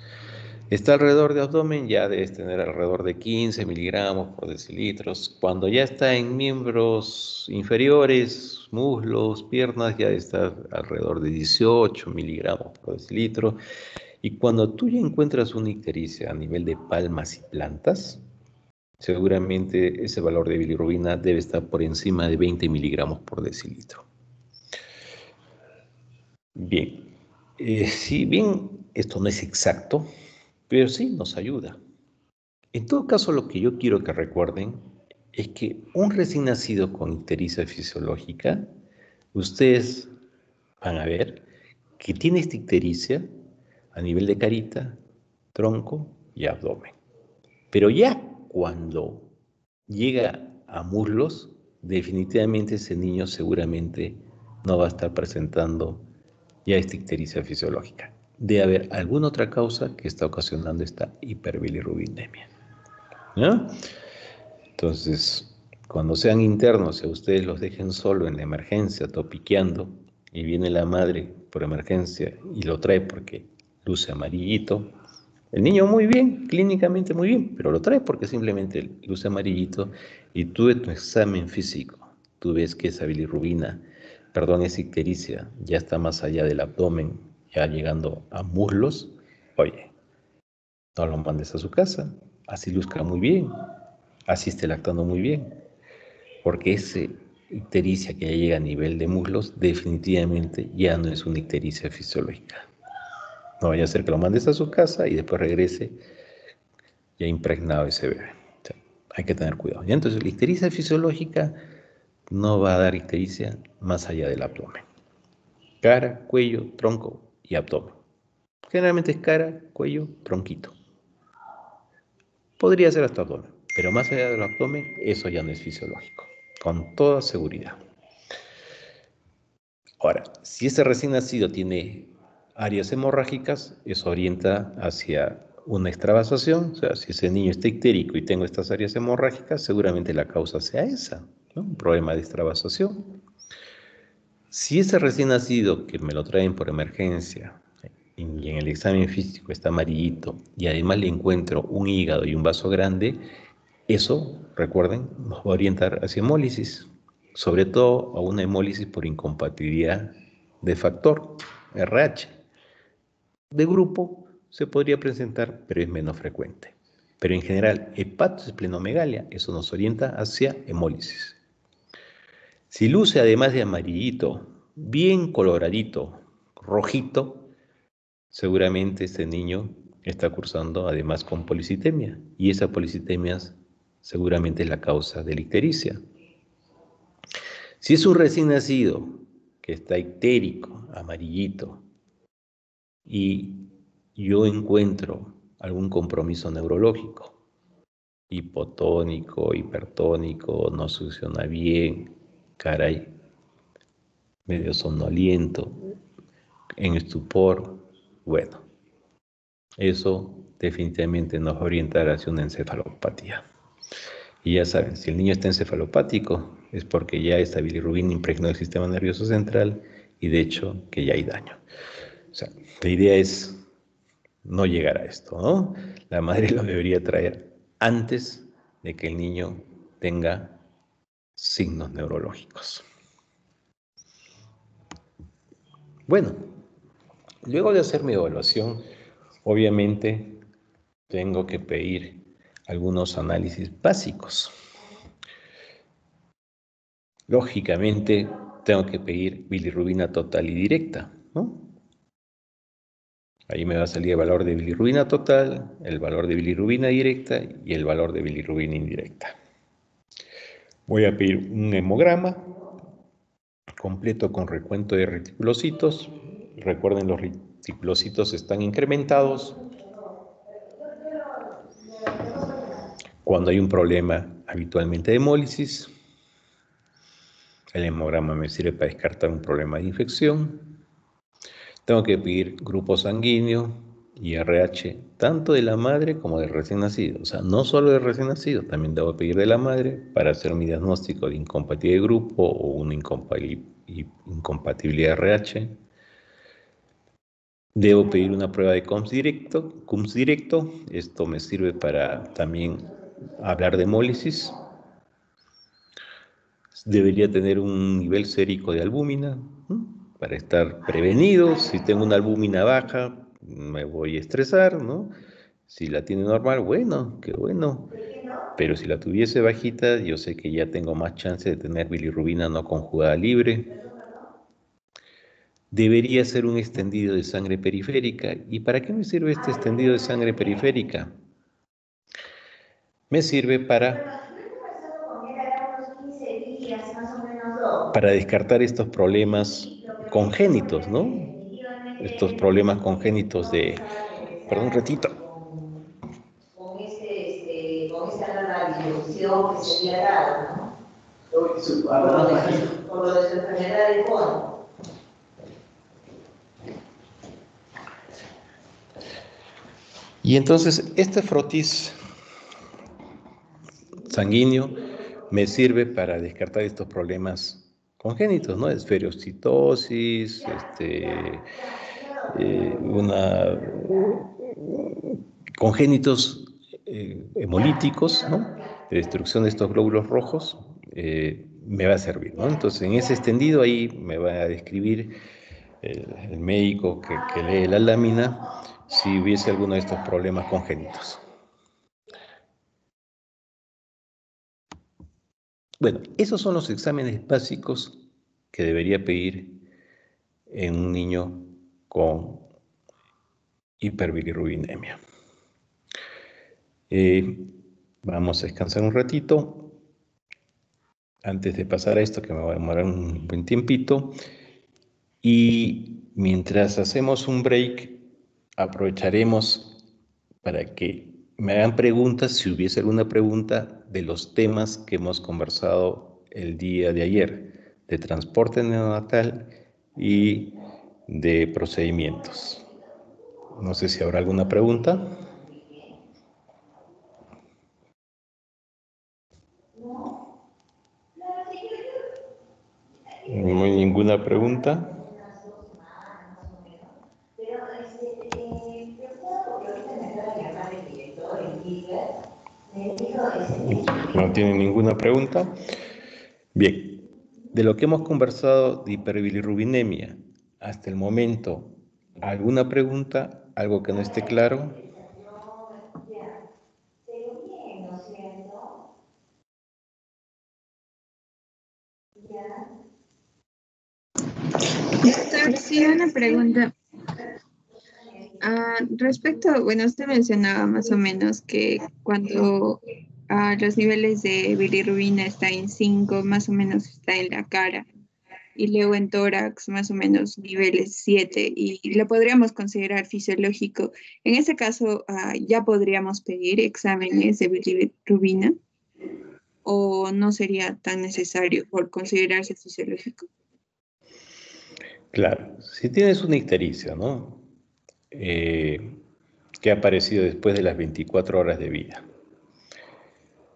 [SPEAKER 1] Está alrededor de abdomen, ya debes tener alrededor de 15 miligramos por decilitros. Cuando ya está en miembros inferiores, muslos, piernas, ya está alrededor de 18 miligramos por decilitro. Y cuando tú ya encuentras una ictericia a nivel de palmas y plantas, seguramente ese valor de bilirrubina debe estar por encima de 20 miligramos por decilitro. Bien, si bien esto no es exacto, pero sí nos ayuda. En todo caso, lo que yo quiero que recuerden es que un recién nacido con ictericia fisiológica, ustedes van a ver que tiene esta ictericia a nivel de carita, tronco y abdomen. Pero ya cuando llega a muslos, definitivamente ese niño seguramente no va a estar presentando ya esta ictericia fisiológica. Debe haber alguna otra causa que está ocasionando esta hiperbilirrubinemia, ¿no? Entonces, cuando sean internos, si ustedes los dejen solo en la emergencia, topiqueando, y viene la madre por emergencia y lo trae porque luce amarillito, el niño muy bien, clínicamente muy bien, pero lo trae porque simplemente luce amarillito y tú de tu examen físico, tú ves que esa bilirrubina, perdón, esa ictericia ya está más allá del abdomen, ya llegando a muslos, oye, no lo mandes a su casa, así luzca muy bien, así esté lactando muy bien, porque esa ictericia que ya llega a nivel de muslos definitivamente ya no es una ictericia fisiológica. No vaya a ser que lo mandes a su casa y después regrese ya impregnado ese bebé. O sea, hay que tener cuidado. Y entonces la ictericia fisiológica no va a dar ictericia más allá del abdomen. Cara, cuello, tronco y abdomen. Generalmente es cara, cuello, tronquito. Podría ser hasta abdomen, pero más allá del abdomen, eso ya no es fisiológico, con toda seguridad. Ahora, si ese recién nacido tiene áreas hemorrágicas, eso orienta hacia una extravasación. O sea, si ese niño está ictérico y tengo estas áreas hemorrágicas, seguramente la causa sea esa, ¿no? Un problema de extravasación. Si ese recién nacido que me lo traen por emergencia y en el examen físico está amarillito y además le encuentro un hígado y un vaso grande, eso, recuerden, nos va a orientar hacia hemólisis, sobre todo a una hemólisis por incompatibilidad de factor, RH. De grupo se podría presentar, pero es menos frecuente. Pero en general, hepatosplenomegalia, eso nos orienta hacia hemólisis. Si luce además de amarillito, bien coloradito, rojito, seguramente este niño está cursando además con policitemia y esa policitemia seguramente es la causa de la ictericia. Si es un recién nacido que está ictérico, amarillito, y yo encuentro algún compromiso neurológico, hipotónico, hipertónico, no succiona bien, caray, medio somnoliento, en estupor, bueno, eso definitivamente nos va a orientar hacia una encefalopatía. Y ya saben, si el niño está encefalopático es porque ya esta bilirrubina impregnó el sistema nervioso central y de hecho que ya hay daño. O sea, la idea es no llegar a esto, ¿no? La madre lo debería traer antes de que el niño tenga signos neurológicos. Bueno, luego de hacer mi evaluación, obviamente tengo que pedir algunos análisis básicos. Lógicamente, tengo que pedir bilirrubina total y directa, ¿no? Ahí me va a salir el valor de bilirrubina total, el valor de bilirrubina directa y el valor de bilirrubina indirecta. Voy a pedir un hemograma completo con recuento de reticulocitos. Recuerden, los reticulocitos están incrementados cuando hay un problema habitualmente de hemólisis. El hemograma me sirve para descartar un problema de infección. Tengo que pedir grupo sanguíneo y RH tanto de la madre como del recién nacido. O sea, no solo del recién nacido, también debo pedir de la madre para hacer mi diagnóstico de incompatibilidad de grupo o una incompatibilidad RH. Debo pedir una prueba de CUMS directo. Esto me sirve para también hablar de hemólisis. Debería tener un nivel sérico de albúmina, ¿no?, para estar prevenido. Si tengo una albúmina baja, me voy a estresar, ¿no? Si la tiene normal, bueno, qué bueno. Pero si la tuviese bajita, yo sé que ya tengo más chance de tener bilirrubina no conjugada libre. Debería ser un extendido de sangre periférica. ¿Y para qué me sirve este extendido de sangre periférica? Me sirve para descartar estos problemas congénitos, ¿no? Estos problemas congénitos de... Perdón un ratito. Con esta nueva disposición que se había dado, ¿no? Por lo de su enfermedad de Crohn. Y entonces, este frotis sanguíneo me sirve para descartar estos problemas congénitos, ¿no? Esferocitosis, congénitos hemolíticos, ¿no?, de destrucción de estos glóbulos rojos, me va a servir, ¿no? Entonces, en ese extendido ahí me va a describir el médico que lee la lámina si hubiese alguno de estos problemas congénitos. Bueno, esos son los exámenes básicos que debería pedir en un niño con hiperbilirrubinemia. Vamos a descansar un ratito antes de pasar a esto, que me va a demorar un buen tiempito. Y mientras hacemos un break, aprovecharemos para que me hagan preguntas, si hubiese alguna pregunta, de los temas que hemos conversado el día de ayer, de transporte neonatal y de procedimientos. No sé si habrá alguna pregunta. No hay ninguna pregunta. No tiene ninguna pregunta. Bien, de lo que hemos conversado de hiperbilirrubinemia hasta el momento, ¿alguna pregunta? ¿Algo que no esté claro?
[SPEAKER 2] Doctor, sí, una pregunta. Respecto, bueno, usted mencionaba más o menos que cuando los niveles de bilirrubina están en 5, más o menos está en la cara, y luego en tórax, más o menos niveles 7, y lo podríamos considerar fisiológico. En ese caso, ¿ya podríamos pedir exámenes de bilirrubina o no sería tan necesario por considerarse fisiológico?
[SPEAKER 1] Claro, si tienes una ictericia, ¿no?, que ha aparecido después de las 24 horas de vida,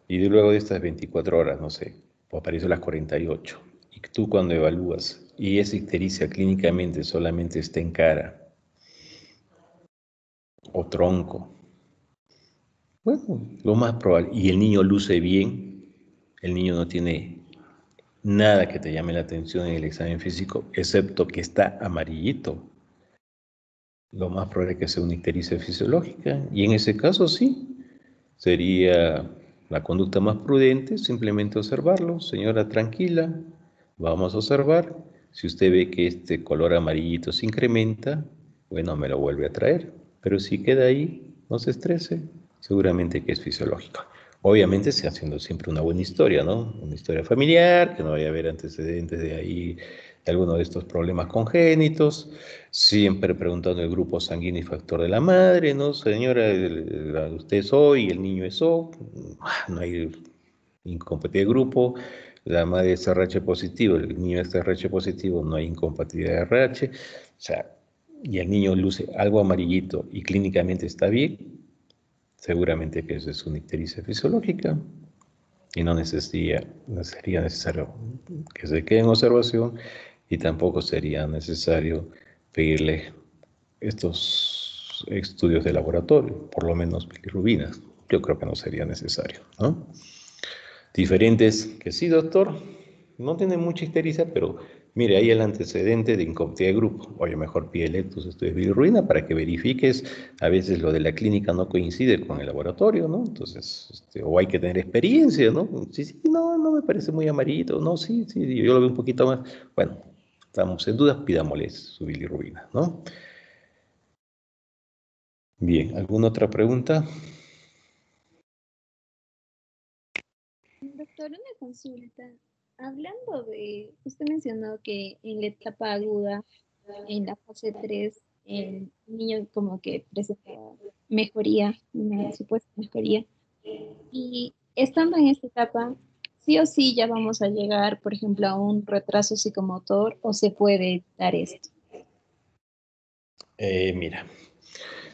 [SPEAKER 1] y luego de estas 24 horas, no sé, o apareció a las 48, y tú cuando evalúas, y esa ictericia clínicamente solamente está en cara o tronco, bueno, lo más probable, y el niño luce bien, el niño no tiene nada que te llame la atención en el examen físico, excepto que está amarillito, lo más probable es que sea una ictericia fisiológica, y en ese caso sí, sería la conducta más prudente, simplemente observarlo. Señora, tranquila, vamos a observar. Si usted ve que este color amarillito se incrementa, bueno, me lo vuelve a traer. Pero si queda ahí, no se estrese, seguramente que es fisiológico. Obviamente se haciendo siempre una buena historia, ¿no? Una historia familiar, que no vaya a haber antecedentes de ahí, alguno de estos problemas congénitos, siempre preguntando el grupo sanguíneo y factor de la madre, ¿no? Señora, usted es O y el niño es O, no hay incompatibilidad de grupo, la madre es RH positivo, el niño es RH positivo, no hay incompatibilidad de RH, o sea, y el niño luce algo amarillito y clínicamente está bien, seguramente que eso es una ictericia fisiológica y no sería necesario que se quede en observación y tampoco sería necesario pedirle estos estudios de laboratorio, por lo menos bilirrubinas. Yo creo que no sería necesario, ¿no? Diferentes que sí, doctor, no tiene mucha ictericia, pero mire, hay el antecedente de incompatibilidad de grupo. Oye, mejor pídele tus estudios de bilirrubina para que verifiques. A veces lo de la clínica no coincide con el laboratorio, ¿no? Entonces, o hay que tener experiencia, ¿no? Sí, sí, no, no me parece muy amarillito. No, sí, sí, yo lo veo un poquito más. Bueno, estamos en dudas, pidámosles su bilirrubina, ¿no? Bien, ¿alguna otra pregunta?
[SPEAKER 3] Doctor, una consulta. Hablando de, usted mencionó que en la etapa aguda, en la fase 3 el niño como que presenta mejoría, una supuesta mejoría. Y estando en esta etapa, sí o sí ya vamos a llegar, por ejemplo, a un retraso psicomotor o se puede dar esto.
[SPEAKER 1] Mira,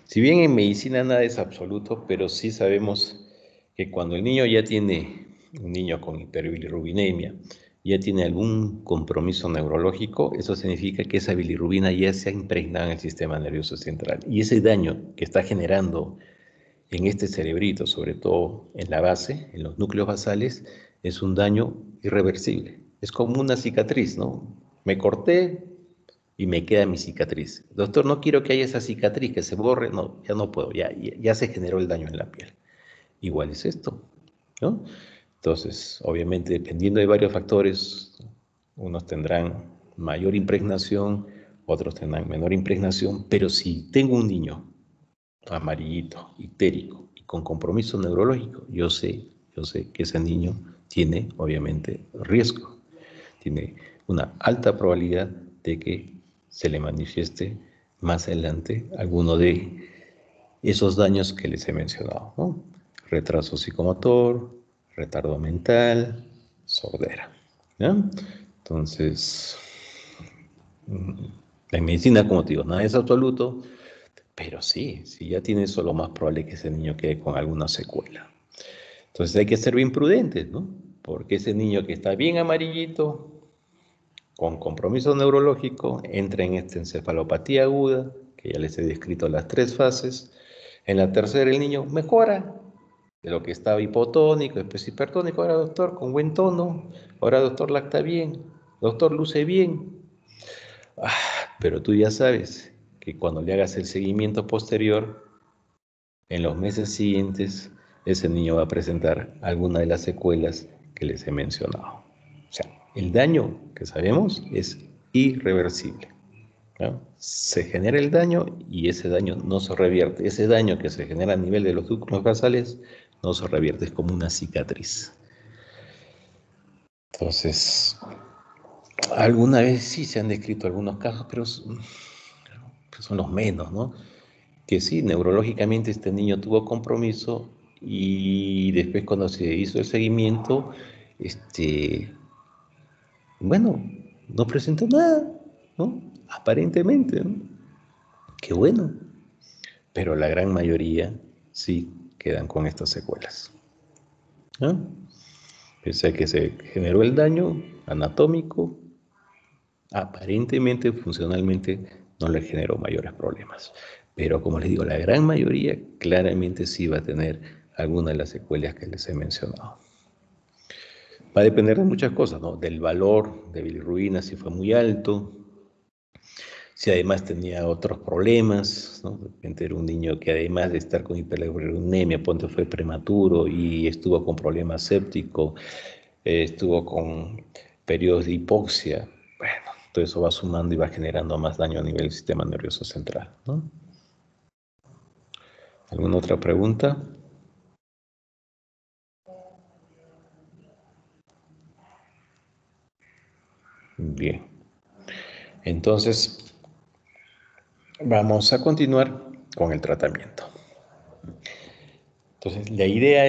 [SPEAKER 1] si bien en medicina nada es absoluto, pero sí sabemos que cuando el niño ya tiene, un niño con hiperbilirrubinemia, ya tiene algún compromiso neurológico, eso significa que esa bilirrubina ya se ha impregnado en el sistema nervioso central. Y ese daño que está generando en este cerebrito, sobre todo en la base, en los núcleos basales, es un daño irreversible. Es como una cicatriz, ¿no? Me corté, y me queda mi cicatriz. Doctor, no quiero que haya esa cicatriz, que se borre, no, ya no puedo, ya se generó el daño en la piel. Igual es esto, ¿no? Entonces, obviamente, dependiendo de varios factores, unos tendrán mayor impregnación, otros tendrán menor impregnación, pero si tengo un niño amarillito, histérico y con compromiso neurológico, yo sé que ese niño tiene, obviamente, riesgo, tiene una alta probabilidad de que se le manifieste más adelante alguno de esos daños que les he mencionado, ¿no? Retraso psicomotor, retardo mental, sordera, ¿ya? Entonces, en medicina, como te digo, nada es absoluto, pero sí, si ya tiene eso, lo más probable es que ese niño quede con alguna secuela. Entonces hay que ser bien prudentes, ¿no? Porque ese niño que está bien amarillito, con compromiso neurológico, entra en esta encefalopatía aguda, que ya les he descrito las 3 fases. En la tercera el niño mejora, de lo que estaba hipotónico, después hipertónico, ahora doctor, con buen tono, ahora doctor lacta bien, doctor luce bien. Pero tú ya sabes que cuando le hagas el seguimiento posterior, en los meses siguientes, ese niño va a presentar alguna de las secuelas que les he mencionado. O sea, el daño que sabemos es irreversible, ¿no? Se genera el daño y ese daño no se revierte. Ese daño que se genera a nivel de los núcleos basales no se revierte, es como una cicatriz. Entonces, alguna vez sí se han descrito algunos casos, pero son los menos, ¿no? Que sí, neurológicamente este niño tuvo compromiso y después cuando se hizo el seguimiento, bueno, no presentó nada, ¿no? Aparentemente, ¿no? Qué bueno, pero la gran mayoría sí quedan con estas secuelas, ¿no? Pese a que se generó el daño anatómico, aparentemente, funcionalmente, no le generó mayores problemas. Pero como les digo, la gran mayoría claramente sí va a tener alguna de las secuelas que les he mencionado. Va a depender de muchas cosas, ¿no? Del valor de bilirrubina, si fue muy alto, si además tenía otros problemas, ¿no? De repente era un niño que además de estar con hiperbilirubinemia, ponte fue prematuro y estuvo con problemas sépticos, estuvo con periodos de hipoxia. Bueno, todo eso va sumando y va generando más daño a nivel del sistema nervioso central, ¿no? ¿Alguna otra pregunta? Bien. Entonces, vamos a continuar con el tratamiento. Entonces, la idea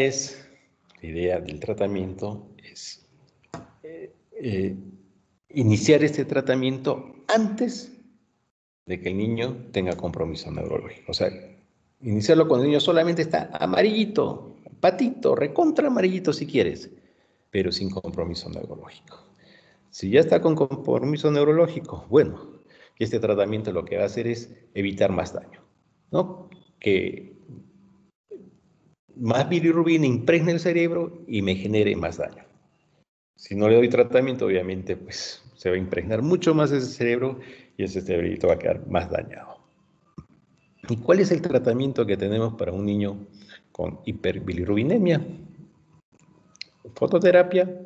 [SPEAKER 1] del tratamiento es iniciar este tratamiento antes de que el niño tenga compromiso neurológico. O sea, iniciarlo cuando el niño solamente está amarillito, patito, recontra amarillito si quieres, pero sin compromiso neurológico. Si ya está con compromiso neurológico, bueno, este tratamiento lo que va a hacer es evitar más daño, ¿no? Que más bilirrubina impregne el cerebro y me genere más daño. Si no le doy tratamiento, obviamente, pues se va a impregnar mucho más ese cerebro y ese cerebrito va a quedar más dañado. ¿Y cuál es el tratamiento que tenemos para un niño con hiperbilirrubinemia? Fototerapia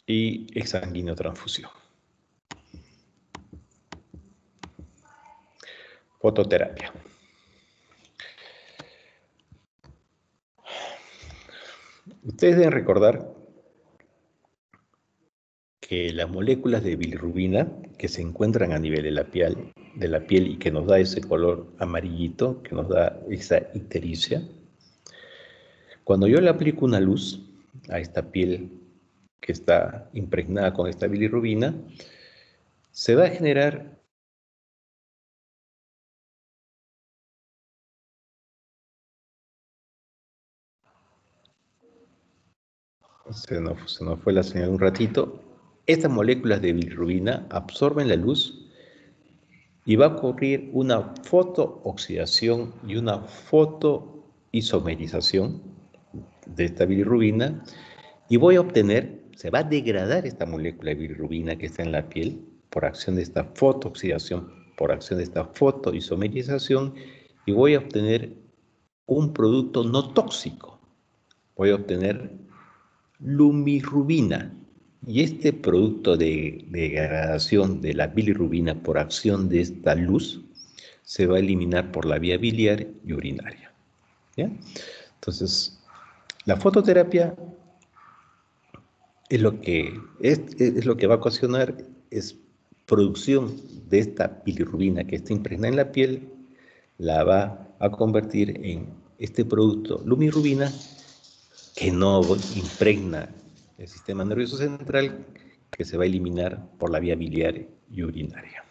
[SPEAKER 1] y exsanguinotransfusión. Fototerapia. Ustedes deben recordar que las moléculas de bilirrubina que se encuentran a nivel de la piel y que nos da ese color amarillito, que nos da esa ictericia, cuando yo le aplico una luz a esta piel que está impregnada con esta bilirrubina, se va a generar se nos fue la señal un ratito. Estas moléculas de bilirrubina absorben la luz y va a ocurrir una fotooxidación y una fotoisomerización de esta bilirrubina y voy a obtener, se va a degradar esta molécula de bilirrubina que está en la piel por acción de esta fotooxidación, por acción de esta fotoisomerización y voy a obtener un producto no tóxico. Voy a obtener lumirrubina. Y este producto de degradación de la bilirrubina por acción de esta luz se va a eliminar por la vía biliar y urinaria. ¿Ya? Entonces, la fototerapia es lo que va a ocasionar es producción de esta bilirrubina que está impregnada en la piel, la va a convertir en este producto lumirrubina que no impregna el sistema nervioso central, que se va a eliminar por la vía biliar y urinaria.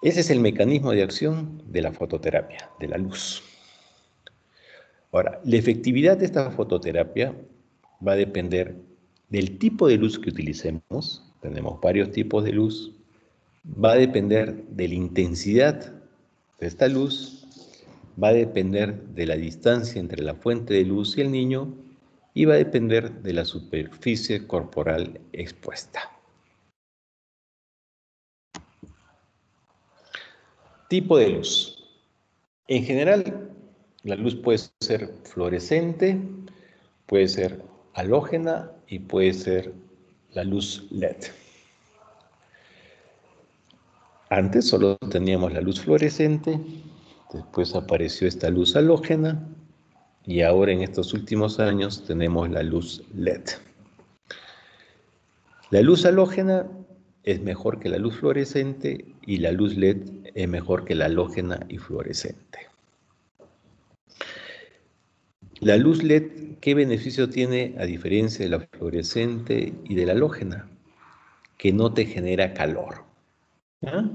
[SPEAKER 1] Ese es el mecanismo de acción de la fototerapia, de la luz. Ahora, la efectividad de esta fototerapia va a depender del tipo de luz que utilicemos. Tenemos varios tipos de luz. Va a depender de la intensidad de esta luz. Va a depender de la distancia entre la fuente de luz y el niño. Y va a depender de la superficie corporal expuesta. Tipo de luz. En general, la luz puede ser fluorescente, puede ser halógena y puede ser la luz LED. Antes solo teníamos la luz fluorescente, después apareció esta luz halógena y ahora en estos últimos años tenemos la luz LED. La luz halógena es mejor que la luz fluorescente y la luz LED es mejor que la halógena y fluorescente. La luz LED, ¿qué beneficio tiene a diferencia de la fluorescente y de la halógena? Que no te genera calor. ¿Ah?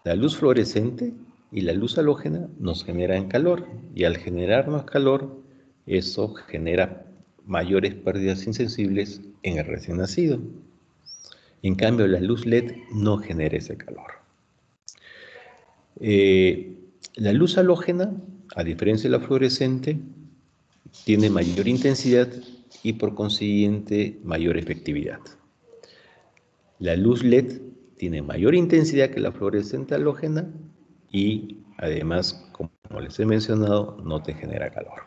[SPEAKER 1] La luz fluorescente y la luz halógena nos generan calor y al generarnos calor, eso genera mayores pérdidas insensibles en el recién nacido. En cambio, la luz LED no genera ese calor. La luz halógena, a diferencia de la fluorescente, tiene mayor intensidad y por consiguiente mayor efectividad. La luz LED tiene mayor intensidad que la fluorescente halógena y además, como les he mencionado, no te genera calor.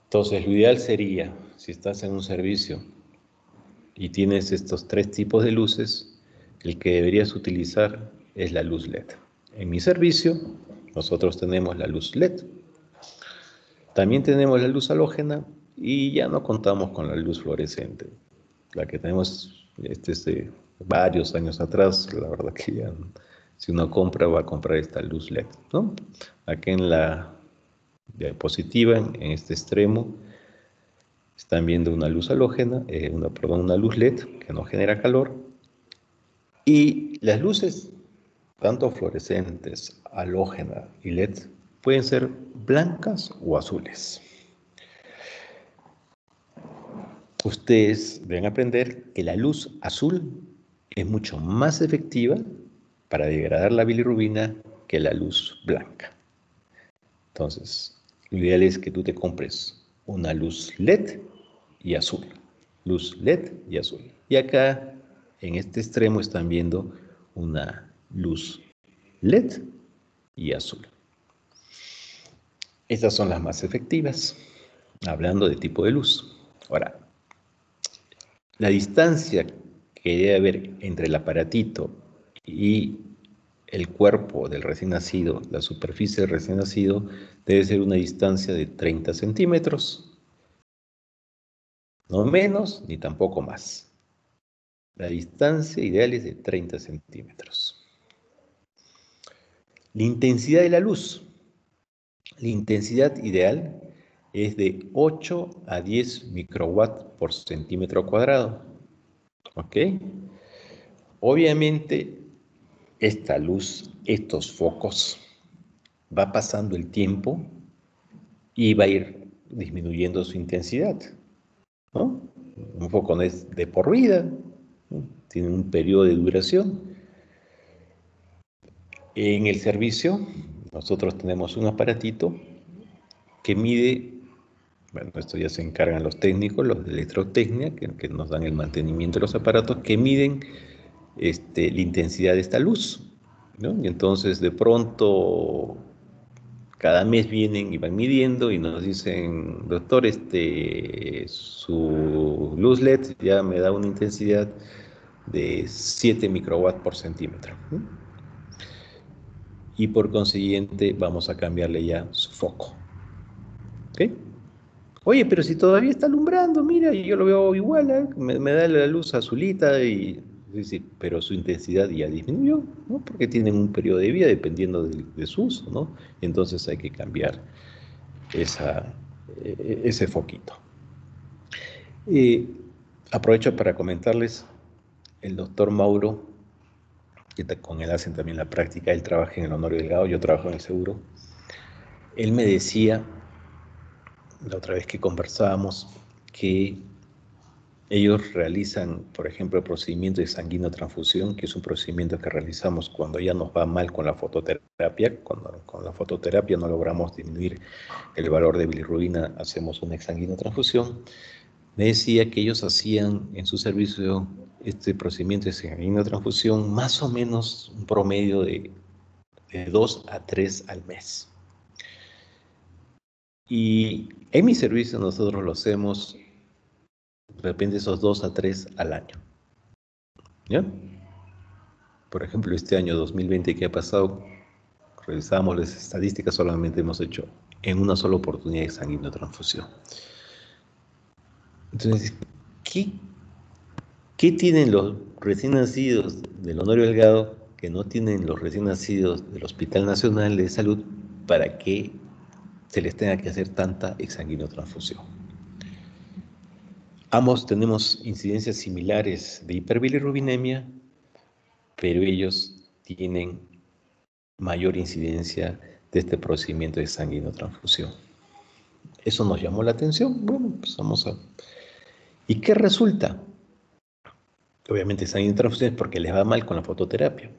[SPEAKER 1] Entonces, lo ideal sería, si estás en un servicio y tienes estos tres tipos de luces, el que deberías utilizar es la luz LED. En mi servicio, nosotros tenemos la luz LED. También tenemos la luz halógena y ya no contamos con la luz fluorescente. La que tenemos desde varios años atrás, la verdad que ya, si uno compra, va a comprar esta luz LED, ¿no? Aquí en la diapositiva, en este extremo, están viendo una luz halógena, una luz LED que no genera calor. Y las luces, tanto fluorescentes, halógena y LED, pueden ser blancas o azules. Ustedes deben aprender que la luz azul es mucho más efectiva para degradar la bilirrubina que la luz blanca. Entonces, lo ideal es que tú te compres una luz LED y azul. Luz LED y azul. Y acá, en este extremo, están viendo una luz LED y azul. Estas son las más efectivas, hablando de tipo de luz. Ahora, la distancia que debe haber entre el aparatito y el cuerpo del recién nacido, la superficie del recién nacido, debe ser una distancia de 30 centímetros, no menos ni tampoco más. La distancia ideal es de 30 centímetros. La intensidad de la luz. La intensidad ideal es de 8 a 10 microwatts por centímetro cuadrado. ¿Ok? Obviamente, esta luz, estos focos, va pasando el tiempo y va a ir disminuyendo su intensidad, ¿no? Un foco no es de por vida, ¿no? Tiene un periodo de duración. En el servicio, nosotros tenemos un aparatito que mide, bueno, esto ya se encargan los técnicos, los de electrotecnia, que nos dan el mantenimiento de los aparatos, que miden la intensidad de esta luz, ¿no? Y entonces de pronto cada mes vienen y van midiendo y nos dicen, doctor, su luz LED ya me da una intensidad de 7 microwatts por centímetro, ¿no? Y por consiguiente vamos a cambiarle ya su foco. ¿Ok? Oye, pero si todavía está alumbrando, mira, y yo lo veo igual, ¿eh? Me da la luz azulita y sí, pero su intensidad ya disminuyó, ¿no? Porque tienen un periodo de vida dependiendo de su uso, ¿no? Entonces hay que cambiar ese foquito. Aprovecho para comentarles, el doctor Mauro, que con él hacen también la práctica, él trabaja en el Honorio Delgado, yo trabajo en el seguro, él me decía, la otra vez que conversábamos, que ellos realizan, por ejemplo, el procedimiento de sanguinotransfusión, que es un procedimiento que realizamos cuando ya nos va mal con la fototerapia. Cuando con la fototerapia no logramos disminuir el valor de bilirrubina, hacemos una sanguinotransfusión. Me decía que ellos hacían en su servicio este procedimiento de sanguinotransfusión más o menos un promedio de 2 a 3 al mes. Y en mi servicio nosotros lo hacemos de repente esos 2 a 3 al año. ¿Ya? Por ejemplo, este año 2020 que ha pasado, revisamos las estadísticas, solamente hemos hecho en una sola oportunidad de sanguinotransfusión. Entonces, ¿qué tienen los recién nacidos del Honorio Delgado que no tienen los recién nacidos del Hospital Nacional de Salud para que se les tenga que hacer tanta sanguinotransfusión? Ambos tenemos incidencias similares de hiperbilirrubinemia, pero ellos tienen mayor incidencia de este procedimiento de sanguinotransfusión. Eso nos llamó la atención. Bueno, pues vamos a... ¿Y qué resulta? Obviamente sanguinotransfusión es porque les va mal con la fototerapia.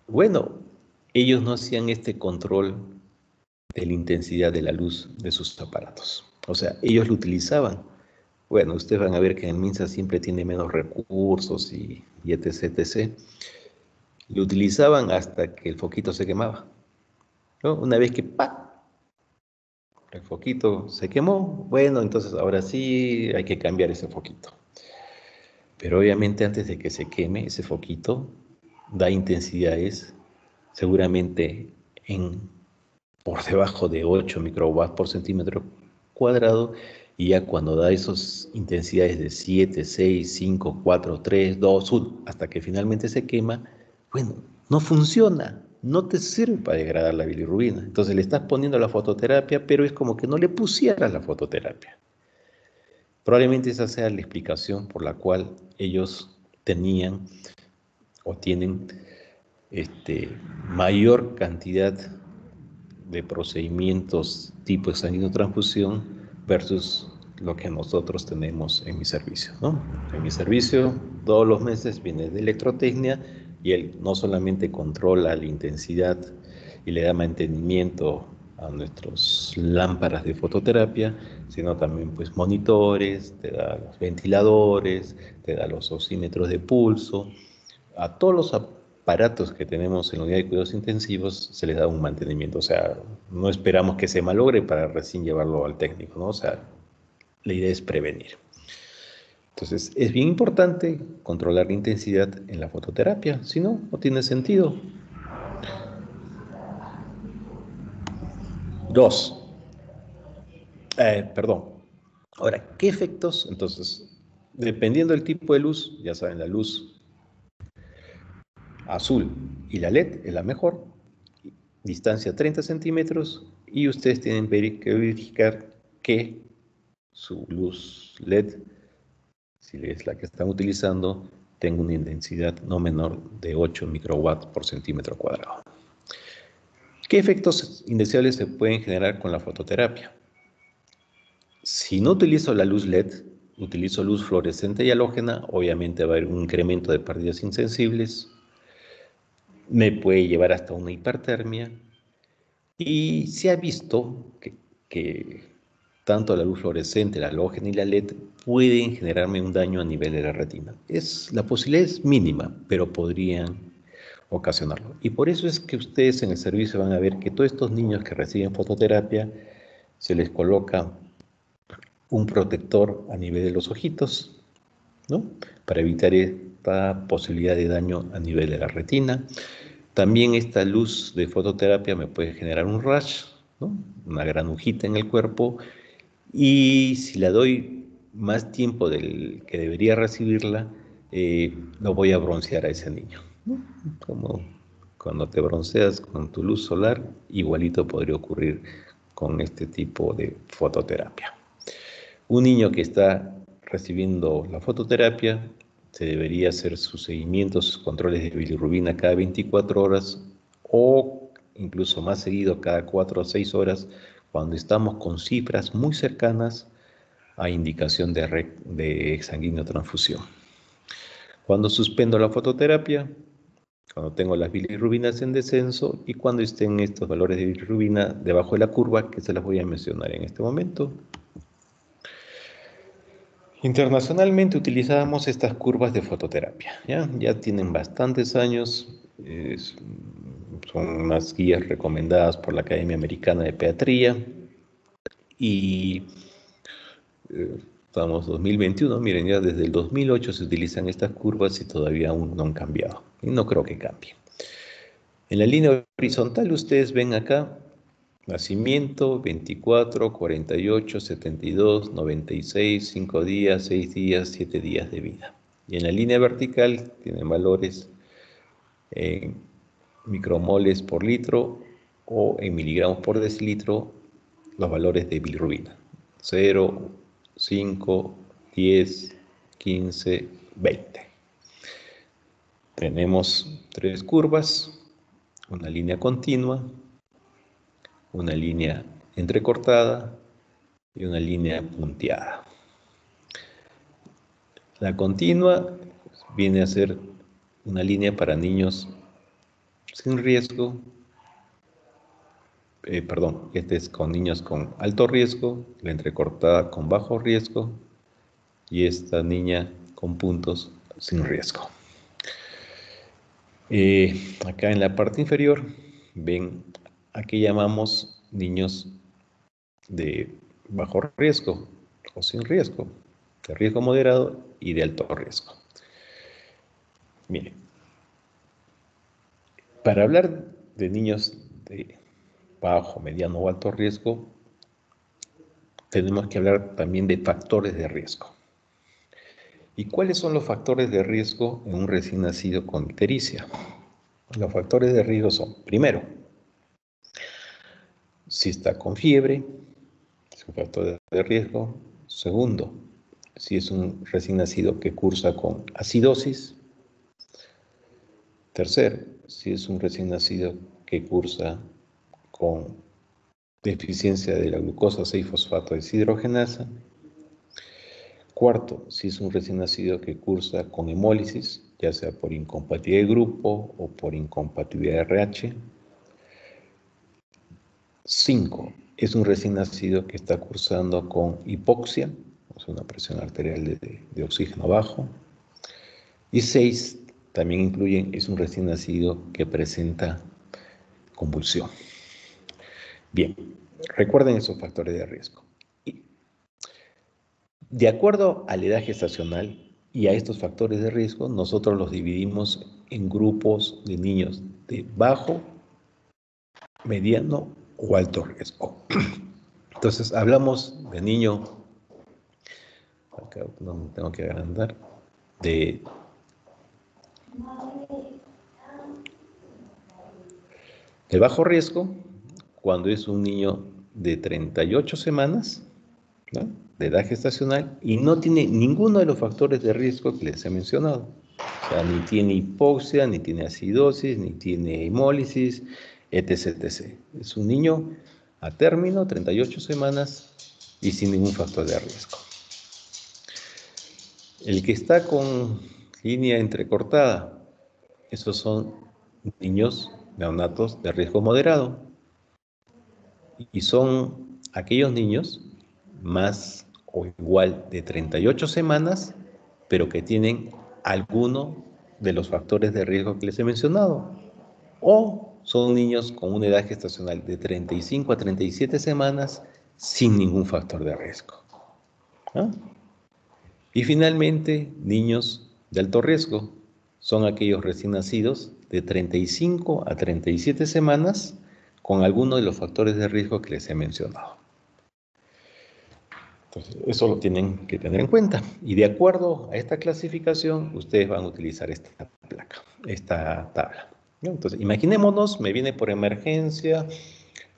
[SPEAKER 1] Bueno, ellos no hacían este control de la intensidad de la luz de sus aparatos. O sea, ellos lo utilizaban. Bueno, ustedes van a ver que en MINSA siempre tiene menos recursos y etc, etc. Lo utilizaban hasta que el foquito se quemaba, ¿no? Una vez que ¡pa! El foquito se quemó, bueno, entonces ahora sí hay que cambiar ese foquito. Pero obviamente antes de que se queme ese foquito, da intensidades seguramente por debajo de 8 microwatts por centímetro cuadrado, Y ya cuando da esas intensidades de 7, 6, 5, 4, 3, 2, 1, hasta que finalmente se quema, bueno, no funciona, no te sirve para degradar la bilirrubina. Entonces le estás poniendo la fototerapia, pero es como que no le pusieras la fototerapia. Probablemente esa sea la explicación por la cual ellos tenían o tienen mayor cantidad de procedimientos tipo exsanguinotransfusión versus lo que nosotros tenemos en mi servicio, ¿no? En mi servicio todos los meses viene de electrotecnia y él no solamente controla la intensidad y le da mantenimiento a nuestras lámparas de fototerapia, sino también pues monitores, te da los ventiladores, te da los oxímetros de pulso, a todos los aparatos que tenemos en la unidad de cuidados intensivos se les da un mantenimiento, o sea, no esperamos que se malogre para recién llevarlo al técnico, ¿no? O sea, la idea es prevenir. Entonces, es bien importante controlar la intensidad en la fototerapia, si no, no tiene sentido. 2. Perdón. Ahora, ¿qué efectos? Entonces, dependiendo del tipo de luz, ya saben, la luz azul y la LED es la mejor, distancia 30 centímetros, y ustedes tienen que verificar que su luz LED, si es la que están utilizando, tenga una intensidad no menor de 8 microwatts por centímetro cuadrado. ¿Qué efectos indeseables se pueden generar con la fototerapia? Si no utilizo la luz LED, utilizo luz fluorescente y halógena, obviamente va a haber un incremento de pérdidas insensibles, me puede llevar hasta una hipertermia, y se ha visto que tanto la luz fluorescente, la halógena y la LED pueden generarme un daño a nivel de la retina. La posibilidad es mínima, pero podrían ocasionarlo. Y por eso es que ustedes en el servicio van a ver que todos estos niños que reciben fototerapia se les coloca un protector a nivel de los ojitos, ¿no? Para evitar esta posibilidad de daño a nivel de la retina. También esta luz de fototerapia me puede generar un rash, ¿no? Una granujita en el cuerpo, y si la doy más tiempo del que debería recibirla, lo voy a broncear a ese niño, ¿no? Como cuando te bronceas con tu luz solar, igualito podría ocurrir con este tipo de fototerapia. Un niño que está recibiendo la fototerapia se debería hacer sus seguimientos, sus controles de bilirrubina cada 24 horas o incluso más seguido cada 4 o 6 horas cuando estamos con cifras muy cercanas a indicación de exsanguinotransfusión. Cuando suspendo la fototerapia, cuando tengo las bilirrubinas en descenso y cuando estén estos valores de bilirrubina debajo de la curva, que se las voy a mencionar en este momento. Internacionalmente utilizábamos estas curvas de fototerapia, ya tienen bastantes años, son unas guías recomendadas por la Academia Americana de Pediatría y estamos en 2021, miren, ya desde el 2008 se utilizan estas curvas y todavía aún no han cambiado y no creo que cambie. En la línea horizontal ustedes ven acá nacimiento, 24, 48, 72, 96, 5 días, 6 días, 7 días de vida. Y en la línea vertical tienen valores en micromoles por litro o en miligramos por decilitro los valores de bilirrubina. 0, 5, 10, 15, 20. Tenemos tres curvas, una línea continua, una línea entrecortada y una línea punteada. La continua viene a ser una línea para niños sin riesgo, este es con niños con alto riesgo, la entrecortada con bajo riesgo y esta niña con puntos sin riesgo. Acá en la parte inferior ven a qué llamamos niños de bajo riesgo o sin riesgo, de riesgo moderado y de alto riesgo. Miren, para hablar de niños de bajo, mediano o alto riesgo, tenemos que hablar también de factores de riesgo. ¿Y cuáles son los factores de riesgo en un recién nacido con ictericia? Los factores de riesgo son, primero, si está con fiebre, es un factor de riesgo. Segundo, si es un recién nacido que cursa con acidosis. Tercero, si es un recién nacido que cursa con deficiencia de la glucosa 6-fosfato deshidrogenasa. Cuarto, si es un recién nacido que cursa con hemólisis, ya sea por incompatibilidad de grupo o por incompatibilidad de RH. 5, es un recién nacido que está cursando con hipoxia, o sea, una presión arterial de oxígeno bajo. Y 6, también incluyen, es un recién nacido que presenta convulsión. Bien, recuerden esos factores de riesgo. De acuerdo a la edad gestacional y a estos factores de riesgo, nosotros los dividimos en grupos de niños de bajo, mediano o alto riesgo. Entonces, hablamos de niño, acá no me tengo que agrandar, de bajo riesgo, cuando es un niño de 38 semanas, ¿no?, de edad gestacional, y no tiene ninguno de los factores de riesgo que les he mencionado. O sea, ni tiene hipoxia, ni tiene acidosis, ni tiene hemólisis, etc, etc. Es un niño a término, 38 semanas, y sin ningún factor de riesgo. El que está con línea entrecortada, esos son niños neonatos de riesgo moderado, y son aquellos niños más o igual de 38 semanas, pero que tienen alguno de los factores de riesgo que les he mencionado. O son niños con una edad gestacional de 35 a 37 semanas sin ningún factor de riesgo. ¿Ah? Y finalmente, niños de alto riesgo son aquellos recién nacidos de 35 a 37 semanas con alguno de los factores de riesgo que les he mencionado. Entonces, eso lo tienen que tener en cuenta. Y de acuerdo a esta clasificación, ustedes van a utilizar esta placa, esta tabla, ¿no? Entonces, imaginémonos, me viene por emergencia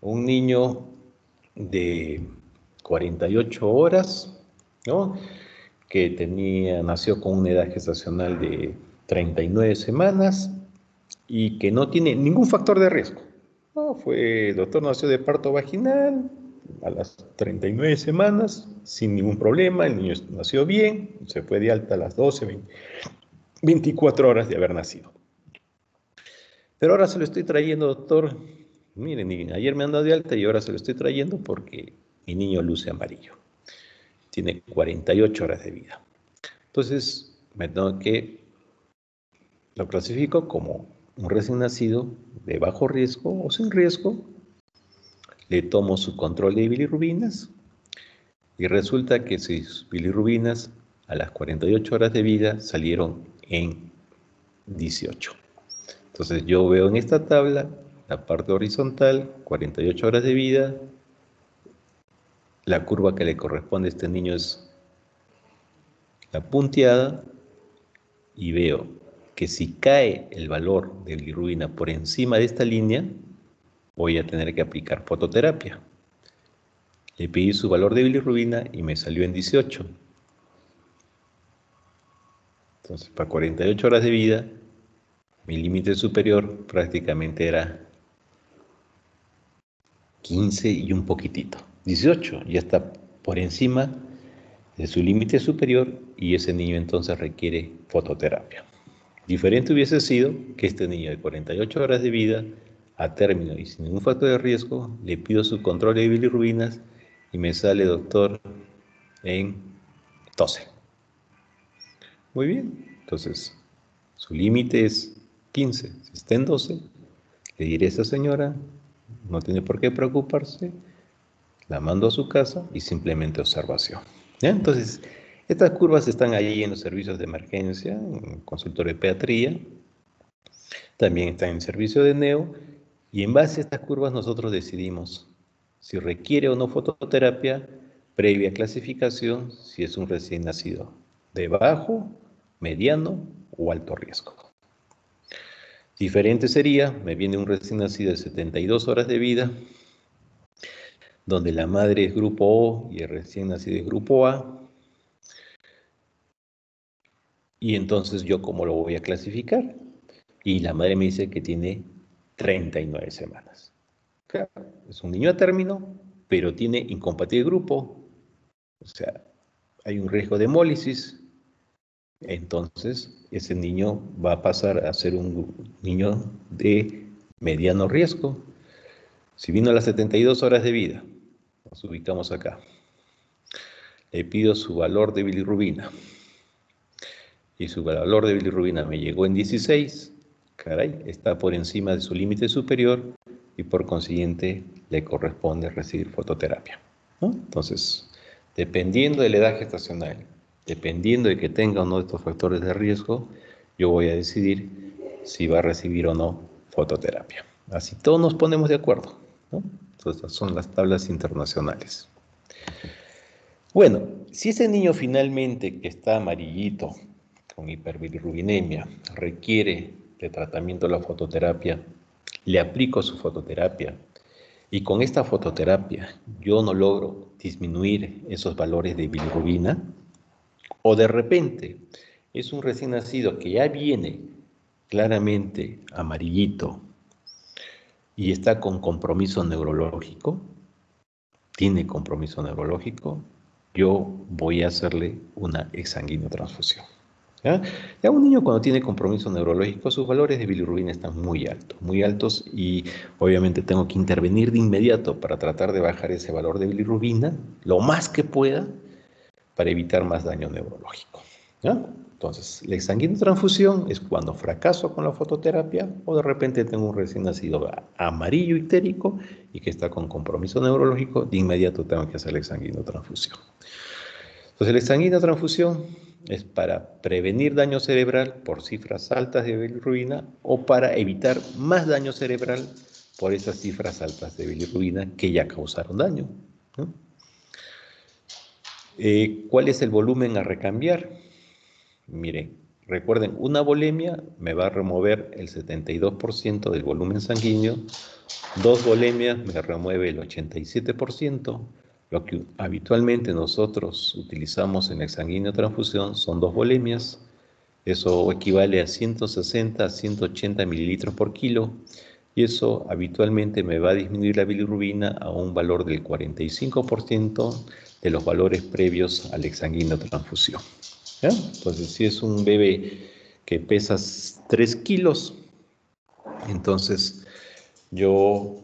[SPEAKER 1] un niño de 48 horas, ¿no?, que nació con una edad gestacional de 39 semanas y que no tiene ningún factor de riesgo. No, el doctor nació de parto vaginal a las 39 semanas, sin ningún problema, el niño nació bien, se fue de alta a las 12, 24 horas de haber nacido. Pero ahora se lo estoy trayendo, doctor. Miren, ayer me han dado de alta y ahora se lo estoy trayendo porque mi niño luce amarillo. Tiene 48 horas de vida. Entonces, lo clasifico como un recién nacido de bajo riesgo o sin riesgo. Le tomo su control de bilirrubinas y resulta que sus bilirrubinas a las 48 horas de vida salieron en 18. Entonces yo veo en esta tabla la parte horizontal, 48 horas de vida, la curva que le corresponde a este niño es la punteada, y veo que si cae el valor de bilirrubina por encima de esta línea, voy a tener que aplicar fototerapia. Le pedí su valor de bilirrubina y me salió en 18. Entonces, para 48 horas de vida, mi límite superior prácticamente era 15 y un poquitito. 18 ya está por encima de su límite superior y ese niño entonces requiere fototerapia. Diferente hubiese sido que este niño de 48 horas de vida, a término y sin ningún factor de riesgo, le pido su control de bilirrubinas y me sale, doctor, en 12. Muy bien, entonces su límite es 15. Si está en 12, le diré a esa señora, no tiene por qué preocuparse, la mando a su casa y simplemente observación. ¿Ya? Entonces, estas curvas están allí en los servicios de emergencia, en el consultorio de pediatría, también están en el servicio de neo, y en base a estas curvas nosotros decidimos si requiere o no fototerapia previa clasificación si es un recién nacido de bajo, mediano o alto riesgo. Diferente sería, me viene un recién nacido de 72 horas de vida, donde la madre es grupo O y el recién nacido es grupo A, y entonces yo cómo lo voy a clasificar, y la madre me dice que tiene 39 semanas. Claro, es un niño a término, pero tiene incompatible grupo, o sea, hay un riesgo de hemólisis, entonces ese niño va a pasar a ser un niño de mediano riesgo. Si vino a las 72 horas de vida, nos ubicamos acá, le pido su valor de bilirrubina, y su valor de bilirrubina me llegó en 16, caray, está por encima de su límite superior y por consiguiente le corresponde recibir fototerapia, ¿no? Entonces, dependiendo de la edad gestacional, dependiendo de que tenga o no estos factores de riesgo, yo voy a decidir si va a recibir o no fototerapia. Así todos nos ponemos de acuerdo, ¿no? Entonces, estas son las tablas internacionales. Bueno, si ese niño finalmente que está amarillito, con hiperbilirrubinemia, requiere de tratamiento de la fototerapia, le aplico su fototerapia y con esta fototerapia yo no logro disminuir esos valores de bilirrubina, o de repente es un recién nacido que ya viene claramente amarillito y está con compromiso neurológico, tiene compromiso neurológico, yo voy a hacerle una exsanguinotransfusión. ¿Ya? Ya un niño cuando tiene compromiso neurológico, sus valores de bilirrubina están muy altos y obviamente tengo que intervenir de inmediato para tratar de bajar ese valor de bilirrubina lo más que pueda para evitar más daño neurológico. ¿Ya? Entonces, la exsanguinotransfusión es cuando fracaso con la fototerapia o de repente tengo un recién nacido amarillo ictérico y que está con compromiso neurológico, de inmediato tengo que hacer la exsanguinotransfusión. Entonces, la exsanguinotransfusión es para prevenir daño cerebral por cifras altas de bilirrubina o para evitar más daño cerebral por esas cifras altas de bilirrubina que ya causaron daño, ¿no? ¿Cuál es el volumen a recambiar? Miren, recuerden, una volemia me va a remover el 72% del volumen sanguíneo, 2 volemias me remueve el 87%, lo que habitualmente nosotros utilizamos en la exsanguinotransfusión son 2 volemias, eso equivale a 160 a 180 mililitros por kilo, y eso habitualmente me va a disminuir la bilirrubina a un valor del 45% de los valores previos a la exsanguinotransfusión. ¿Ya? Entonces, si es un bebé que pesa 3 kilos, entonces yo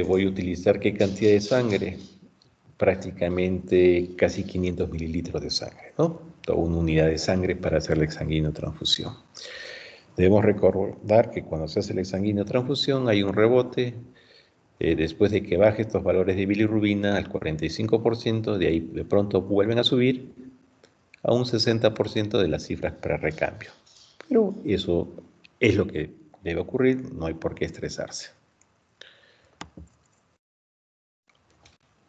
[SPEAKER 1] voy a utilizar ¿qué cantidad de sangre? Prácticamente casi 500 mililitros de sangre, ¿no? Toda una unidad de sangre para hacer la exsanguinotransfusión. Debemos recordar que cuando se hace la exsanguinotransfusión hay un rebote, después de que baje estos valores de bilirrubina al 45%, de ahí de pronto vuelven a subir a un 60% de las cifras pre-recambio. Pero eso es lo que debe ocurrir, no hay por qué estresarse.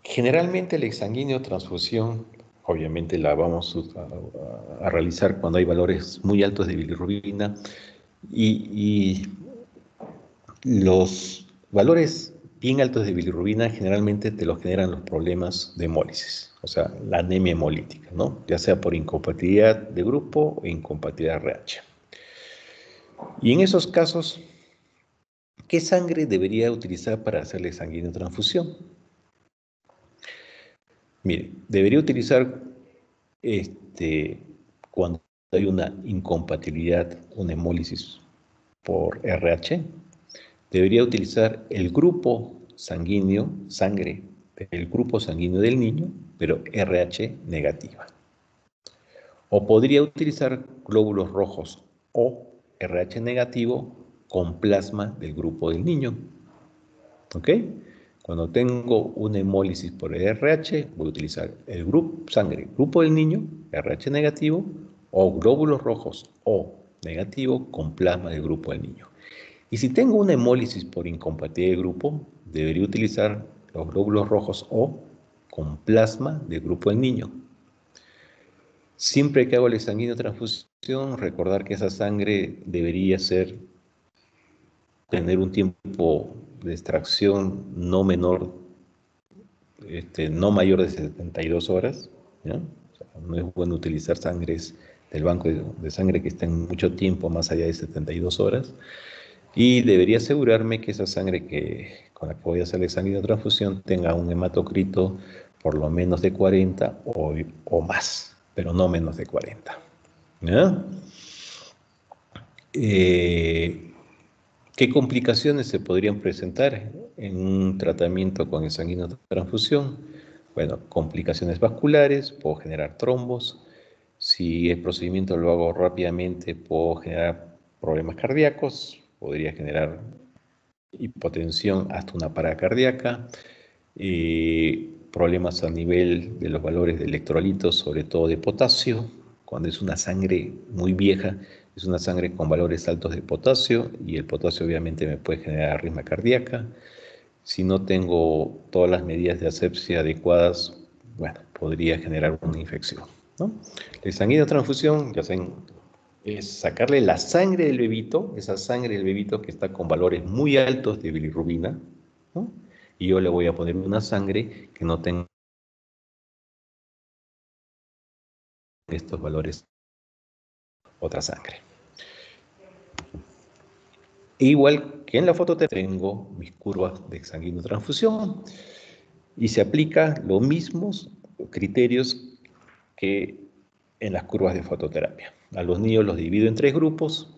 [SPEAKER 1] Generalmente la exsanguinotransfusión, obviamente la vamos a realizar cuando hay valores muy altos de bilirrubina y los valores bien altos de bilirrubina generalmente te los generan los problemas de hemólisis, o sea, la anemia hemolítica, ¿no? Ya sea por incompatibilidad de grupo o incompatibilidad RH. Y en esos casos, ¿qué sangre debería utilizar para hacerle exsanguinotransfusión? Mire, debería utilizar cuando hay una incompatibilidad, una hemólisis por RH, debería utilizar el grupo sanguíneo, sangre del grupo sanguíneo del niño, pero RH negativa. O podría utilizar glóbulos rojos o RH negativo con plasma del grupo del niño. ¿Ok? Cuando tengo una hemólisis por RH, voy a utilizar el grupo del niño, RH negativo, o glóbulos rojos O negativo con plasma del grupo del niño. Y si tengo una hemólisis por incompatibilidad de grupo, debería utilizar los glóbulos rojos O con plasma del grupo del niño. Siempre que hago la exsanguinotransfusión, recordar que esa sangre debería tener un tiempo de extracción no mayor de 72 horas, ¿ya? O sea, no es bueno utilizar sangres del banco de sangre que estén mucho tiempo más allá de 72 horas. Y debería asegurarme que esa sangre con la que voy a hacer la exsanguinotransfusión tenga un hematocrito por lo menos de 40 o más, pero no menos de 40. ¿Ya? ¿Qué complicaciones se podrían presentar en un tratamiento con exsanguinotransfusión? Bueno, complicaciones vasculares, puedo generar trombos. Si el procedimiento lo hago rápidamente, puedo generar problemas cardíacos, podría generar hipotensión hasta una parada cardíaca, problemas a nivel de los valores de electrolitos, sobre todo de potasio. Cuando es una sangre muy vieja, es una sangre con valores altos de potasio y el potasio obviamente me puede generar arritmia cardíaca. Si no tengo todas las medidas de asepsia adecuadas, bueno, podría generar una infección, ¿no? La exsanguinotransfusión, ya saben, es sacarle la sangre del bebito, esa sangre del bebito que está con valores muy altos de bilirrubina, ¿no? Y yo le voy a poner una sangre que no tenga estos valores, otra sangre. Igual que en la fototerapia tengo mis curvas de exsanguinotransfusión y se aplica los mismos criterios que en las curvas de fototerapia. A los niños los divido en 3 grupos: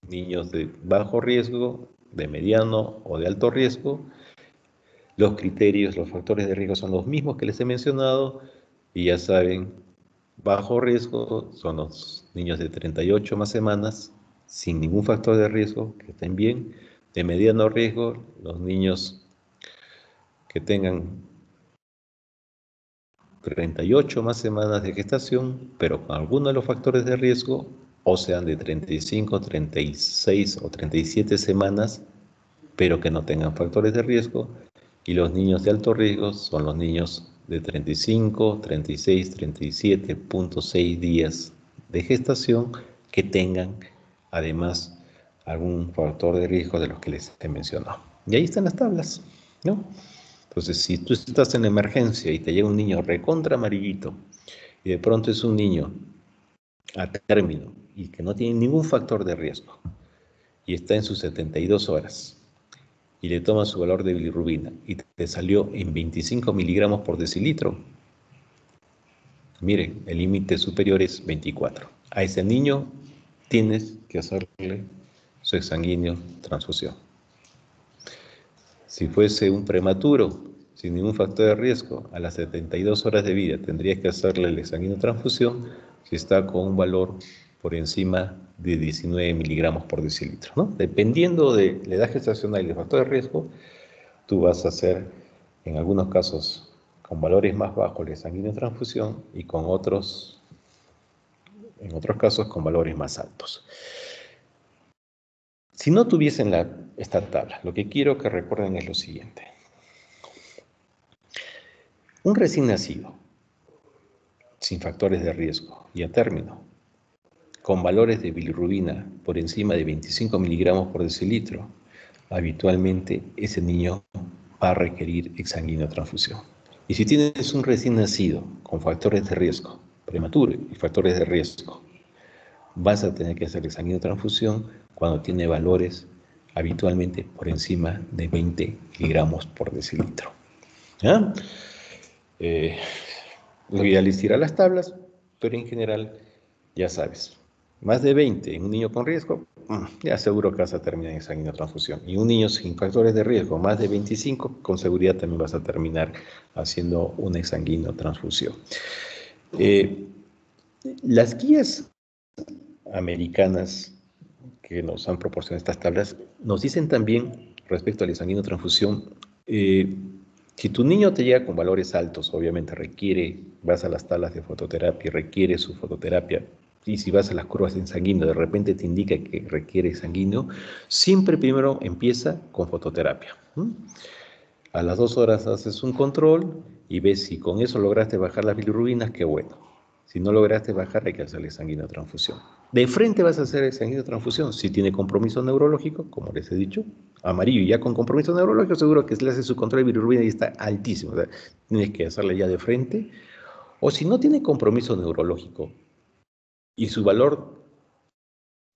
[SPEAKER 1] niños de bajo riesgo, de mediano o de alto riesgo. Los criterios, los factores de riesgo son los mismos que les he mencionado y ya saben, bajo riesgo son los niños de 38 más semanas sin ningún factor de riesgo, que estén bien. De mediano riesgo, los niños que tengan 38 más semanas de gestación, pero con alguno de los factores de riesgo, o sean de 35, 36 o 37 semanas, pero que no tengan factores de riesgo. Y los niños de alto riesgo son los niños de 35, 36, 37.6 días de gestación que tengan además algún factor de riesgo de los que les he mencionado. Y ahí están las tablas, ¿no? Entonces, si tú estás en emergencia y te llega un niño recontra amarillito y de pronto es un niño a término y que no tiene ningún factor de riesgo y está en sus 72 horas y le tomas su valor de bilirrubina y te salió en 25 miligramos por decilitro, miren, el límite superior es 24. A ese niño tienes que hacerle su exsanguíneo transfusión. Si fuese un prematuro, sin ningún factor de riesgo, a las 72 horas de vida tendrías que hacerle la exsanguinotransfusión si está con un valor por encima de 19 miligramos por decilitro, ¿no? Dependiendo de la edad gestacional y el factor de riesgo, tú vas a hacer, en algunos casos, con valores más bajos la exsanguinotransfusión y en otros casos con valores más altos. Si no tuviesen esta tabla, lo que quiero que recuerden es lo siguiente. Un recién nacido, sin factores de riesgo y a término, con valores de bilirrubina por encima de 25 miligramos por decilitro, habitualmente ese niño va a requerir exsanguinotransfusión. Y si tienes un recién nacido con factores de riesgo, prematuro y factores de riesgo, vas a tener que hacer exsanguinotransfusión cuando tiene valores habitualmente por encima de 20 miligramos por decilitro. ¿Ya? Lo ideal es tirar las tablas, pero en general, ya sabes, más de 20 en un niño con riesgo, ya seguro que vas a terminar en exsanguinotransfusión. Y un niño sin factores de riesgo, más de 25, con seguridad también vas a terminar haciendo una exsanguinotransfusión. Las guías americanas que nos han proporcionado estas tablas nos dicen también respecto a la exsanguinotransfusión, si tu niño te llega con valores altos, obviamente vas a las tablas de fototerapia, requiere su fototerapia, y si vas a las curvas de sanguíneo, de repente te indica que requiere sanguíneo, siempre primero empieza con fototerapia. A las 2 horas haces un control y ves si con eso lograste bajar las bilirrubinas, qué bueno. Si no lograste bajar, hay que hacerle sanguinotransfusión. De frente vas a hacer sanguinotransfusión. Si tiene compromiso neurológico, como les he dicho, amarillo y ya con compromiso neurológico, seguro que le hace su control de bilirrubina y está altísimo. O sea, tienes que hacerle ya de frente. O si no tiene compromiso neurológico y su valor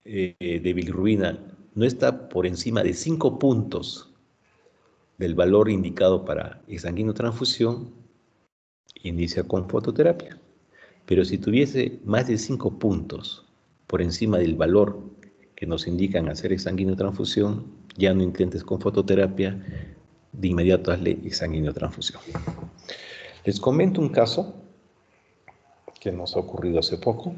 [SPEAKER 1] de bilirrubina no está por encima de 5 puntos del valor indicado para sanguinotransfusión, inicia con fototerapia. Pero si tuviese más de 5 puntos por encima del valor que nos indican hacer sanguinotransfusión, ya no intentes con fototerapia, de inmediato hazle sanguinotransfusión. Les comento un caso que nos ha ocurrido hace poco,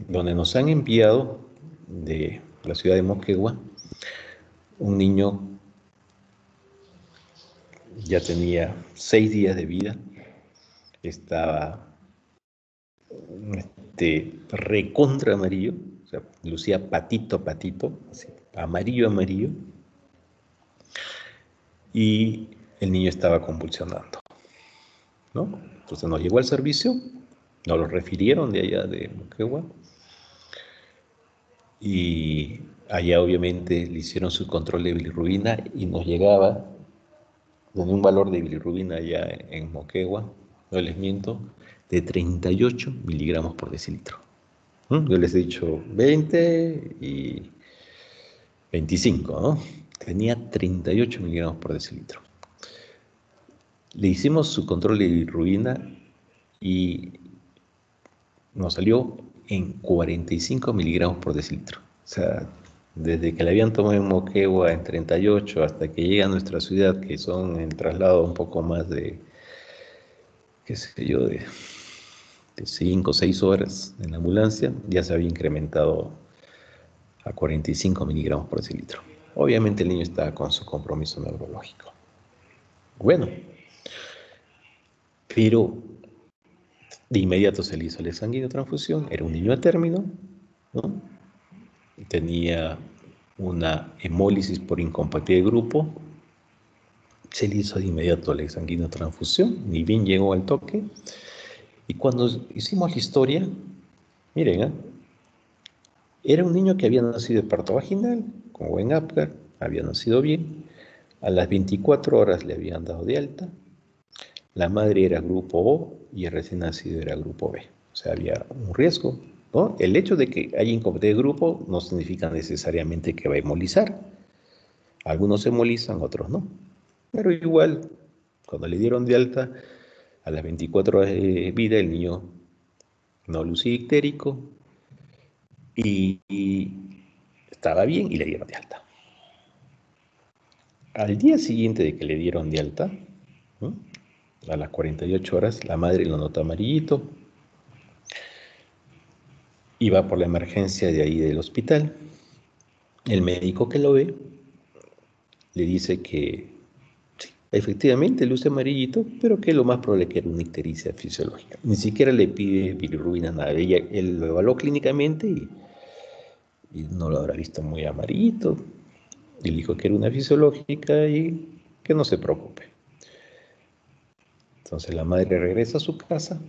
[SPEAKER 1] donde nos han enviado de la ciudad de Moquegua un niño, ya tenía 6 días de vida, estaba recontra amarillo, o sea, lucía patito a patito, así, amarillo, amarillo, y el niño estaba convulsionando, ¿no? Entonces nos llegó al servicio, nos lo refirieron de allá de Moquegua, y allá obviamente le hicieron su control de bilirrubina y nos llegaba con un valor de bilirrubina allá en Moquegua, no les miento, de 38 miligramos por decilitro. Yo les he dicho 20 y 25, ¿no? Tenía 38 miligramos por decilitro. Le hicimos su control de bilirrubina y nos salió en 45 miligramos por decilitro. O sea, desde que le habían tomado en Moquegua en 38 hasta que llega a nuestra ciudad, que son en traslado un poco más de, qué sé yo, de 5 o 6 horas en la ambulancia, ya se había incrementado a 45 miligramos por decilitro. Obviamente el niño estaba con su compromiso neurológico. Bueno, pero de inmediato se le hizo la sanguinotransfusión, era un niño a término, ¿no? Tenía una hemólisis por incompatibilidad de grupo, se le hizo de inmediato la sanguinotransfusión, ni bien llegó al toque, y cuando hicimos la historia, miren, era un niño que había nacido de parto vaginal, con buen Apgar, había nacido bien, a las 24 horas le habían dado de alta, la madre era grupo O y el recién nacido era grupo B, o sea, había un riesgo, ¿no? El hecho de que haya incompatibilidad de grupo no significa necesariamente que va a hemolizar, algunos hemolizan, otros no, pero igual, cuando le dieron de alta, a las 24 horas de vida el niño no lucía ictérico y estaba bien y le dieron de alta. Al día siguiente de que le dieron de alta, ¿no?, a las 48 horas, la madre lo nota amarillito y va por la emergencia de ahí del hospital. El médico que lo ve le dice que sí, efectivamente luce amarillito, pero que lo más probable es que era una ictericia fisiológica. Ni siquiera le pide bilirrubina, nada. Él lo evaluó clínicamente y no lo habrá visto muy amarillito. Y le dijo que era una fisiológica y que no se preocupe. Entonces la madre regresa a su casa.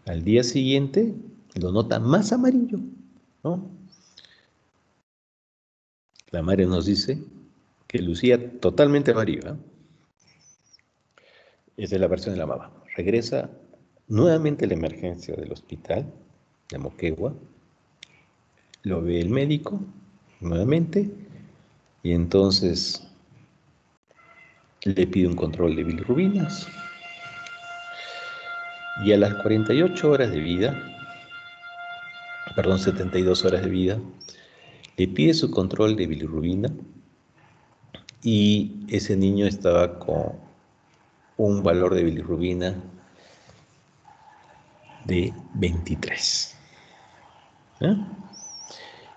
[SPEAKER 1] Al día siguiente lo nota más amarillo, ¿no? La madre nos dice que lucía totalmente amarillo, ¿eh? Esa es la versión de la mamá. Regresa nuevamente a la emergencia del hospital de Moquegua, lo ve el médico nuevamente y entonces le pide un control de bilirrubinas y a las 48 horas de vida, perdón, 72 horas de vida, le pide su control de bilirrubina y ese niño estaba con un valor de bilirrubina de 23. ¿Eh?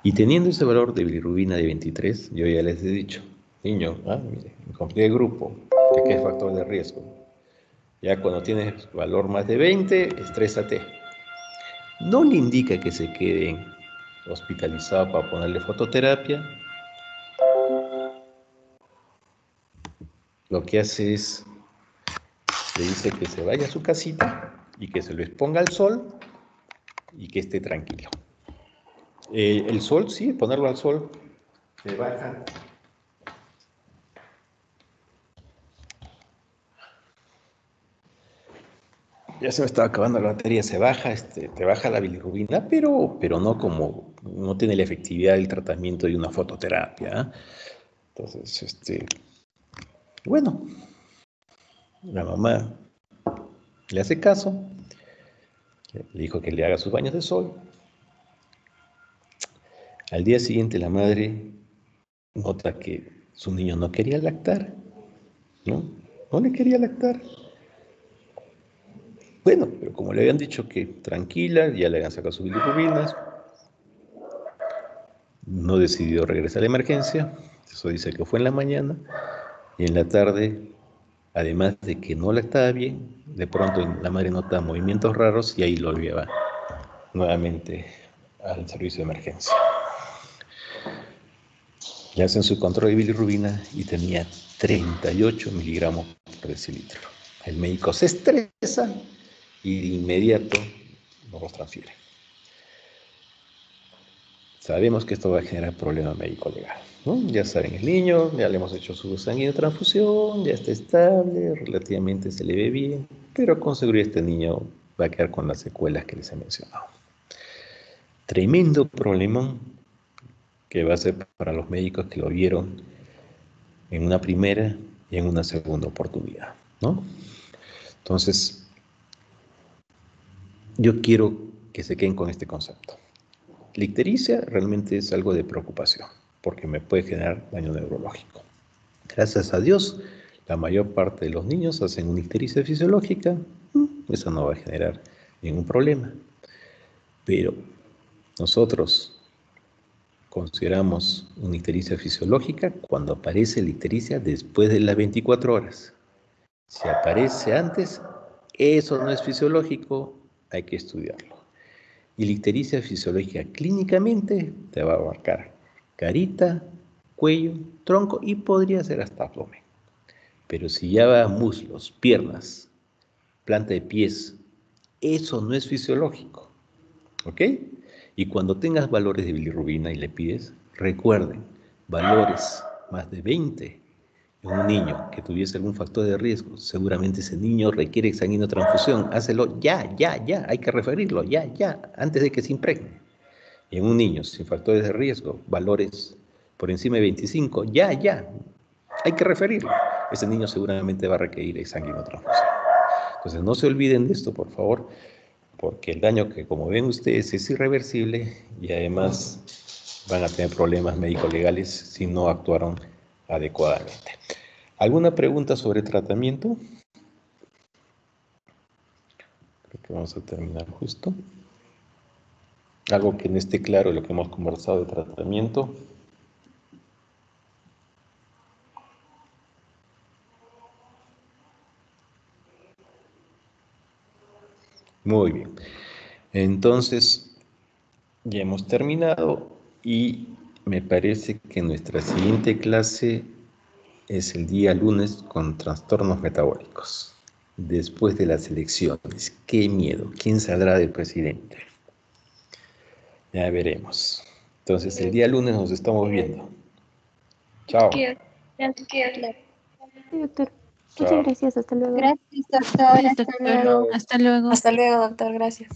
[SPEAKER 1] Y teniendo ese valor de bilirrubina de 23, yo ya les he dicho, niño, mire, incompatibilidad de grupo, que es factor de riesgo. Ya cuando tienes valor más de 20, estrésate. No le indica que se quede hospitalizado para ponerle fototerapia. Lo que hace es Le dice que se vaya a su casita y que se lo exponga al sol y que esté tranquilo. El sol, sí, ponerlo al sol, se baja. Ya se me estaba acabando la batería, se baja, te baja la bilirrubina, pero no como, no tiene la efectividad del tratamiento de una fototerapia. Entonces, bueno, la mamá le hace caso, le dijo que le haga sus baños de sol. Al día siguiente la madre nota que su niño no quería lactar, ¿no? No le quería lactar. Bueno, pero como le habían dicho que tranquila, ya le habían sacado sus bilirrubinas, no decidió regresar a la emergencia, eso dice que fue en la mañana, y en la tarde, además de que no lactaba bien, de pronto la madre nota movimientos raros y ahí lo lleva nuevamente al servicio de emergencia. Le hacen su control de bilirrubina y tenía 38 miligramos por decilitro. El médico se estresa y de inmediato nos los transfiere. Sabemos que esto va a generar problema médico legal, ¿no? Ya saben, el niño, ya le hemos hecho su sanguíneo transfusión, ya está estable, relativamente se le ve bien, pero con seguridad este niño va a quedar con las secuelas que les he mencionado. Tremendo problemón que va a ser para los médicos que lo vieron en una primera y en una segunda oportunidad, ¿no? Entonces, yo quiero que se queden con este concepto. La ictericia realmente es algo de preocupación, porque me puede generar daño neurológico. Gracias a Dios, la mayor parte de los niños hacen una ictericia fisiológica, eso no va a generar ningún problema. Pero nosotros consideramos una ictericia fisiológica cuando aparece la ictericia después de las 24 horas. Si aparece antes, eso no es fisiológico, hay que estudiarlo. Y la ictericia fisiológica clínicamente te va a abarcar carita, cuello, tronco y podría ser hasta abdomen. Pero si ya va a muslos, piernas, planta de pies, eso no es fisiológico, ¿ok? Y cuando tengas valores de bilirrubina y le pides, recuerden, valores más de 20 en un niño que tuviese algún factor de riesgo, seguramente ese niño requiere sanguíneo transfusión, hácelo ya, hay que referirlo, ya, antes de que se impregne. Y en un niño sin factores de riesgo, valores por encima de 25, ya, hay que referirlo. Ese niño seguramente va a requerir sanguíneo transfusión. Entonces no se olviden de esto, por favor, porque el daño que, como ven ustedes, es irreversible y además van a tener problemas médico-legales si no actuaron adecuadamente. ¿Alguna pregunta sobre tratamiento? Creo que vamos a terminar justo. Algo que no esté claro de lo que hemos conversado de tratamiento. Muy bien. Entonces, ya hemos terminado y me parece que nuestra siguiente clase es el día lunes con trastornos metabólicos. Después de las elecciones. ¡Qué miedo! ¿Quién saldrá del presidente? Ya veremos. Entonces, el día lunes nos estamos viendo. Chao.
[SPEAKER 3] Gracias.
[SPEAKER 4] Sí, doctor. Muchas
[SPEAKER 1] Chao.
[SPEAKER 4] gracias. Hasta luego.
[SPEAKER 3] Gracias, doctor.
[SPEAKER 2] Gracias,
[SPEAKER 3] Hasta
[SPEAKER 2] doctor.
[SPEAKER 3] luego.
[SPEAKER 2] Hasta luego.
[SPEAKER 3] Hasta luego, doctor. Gracias.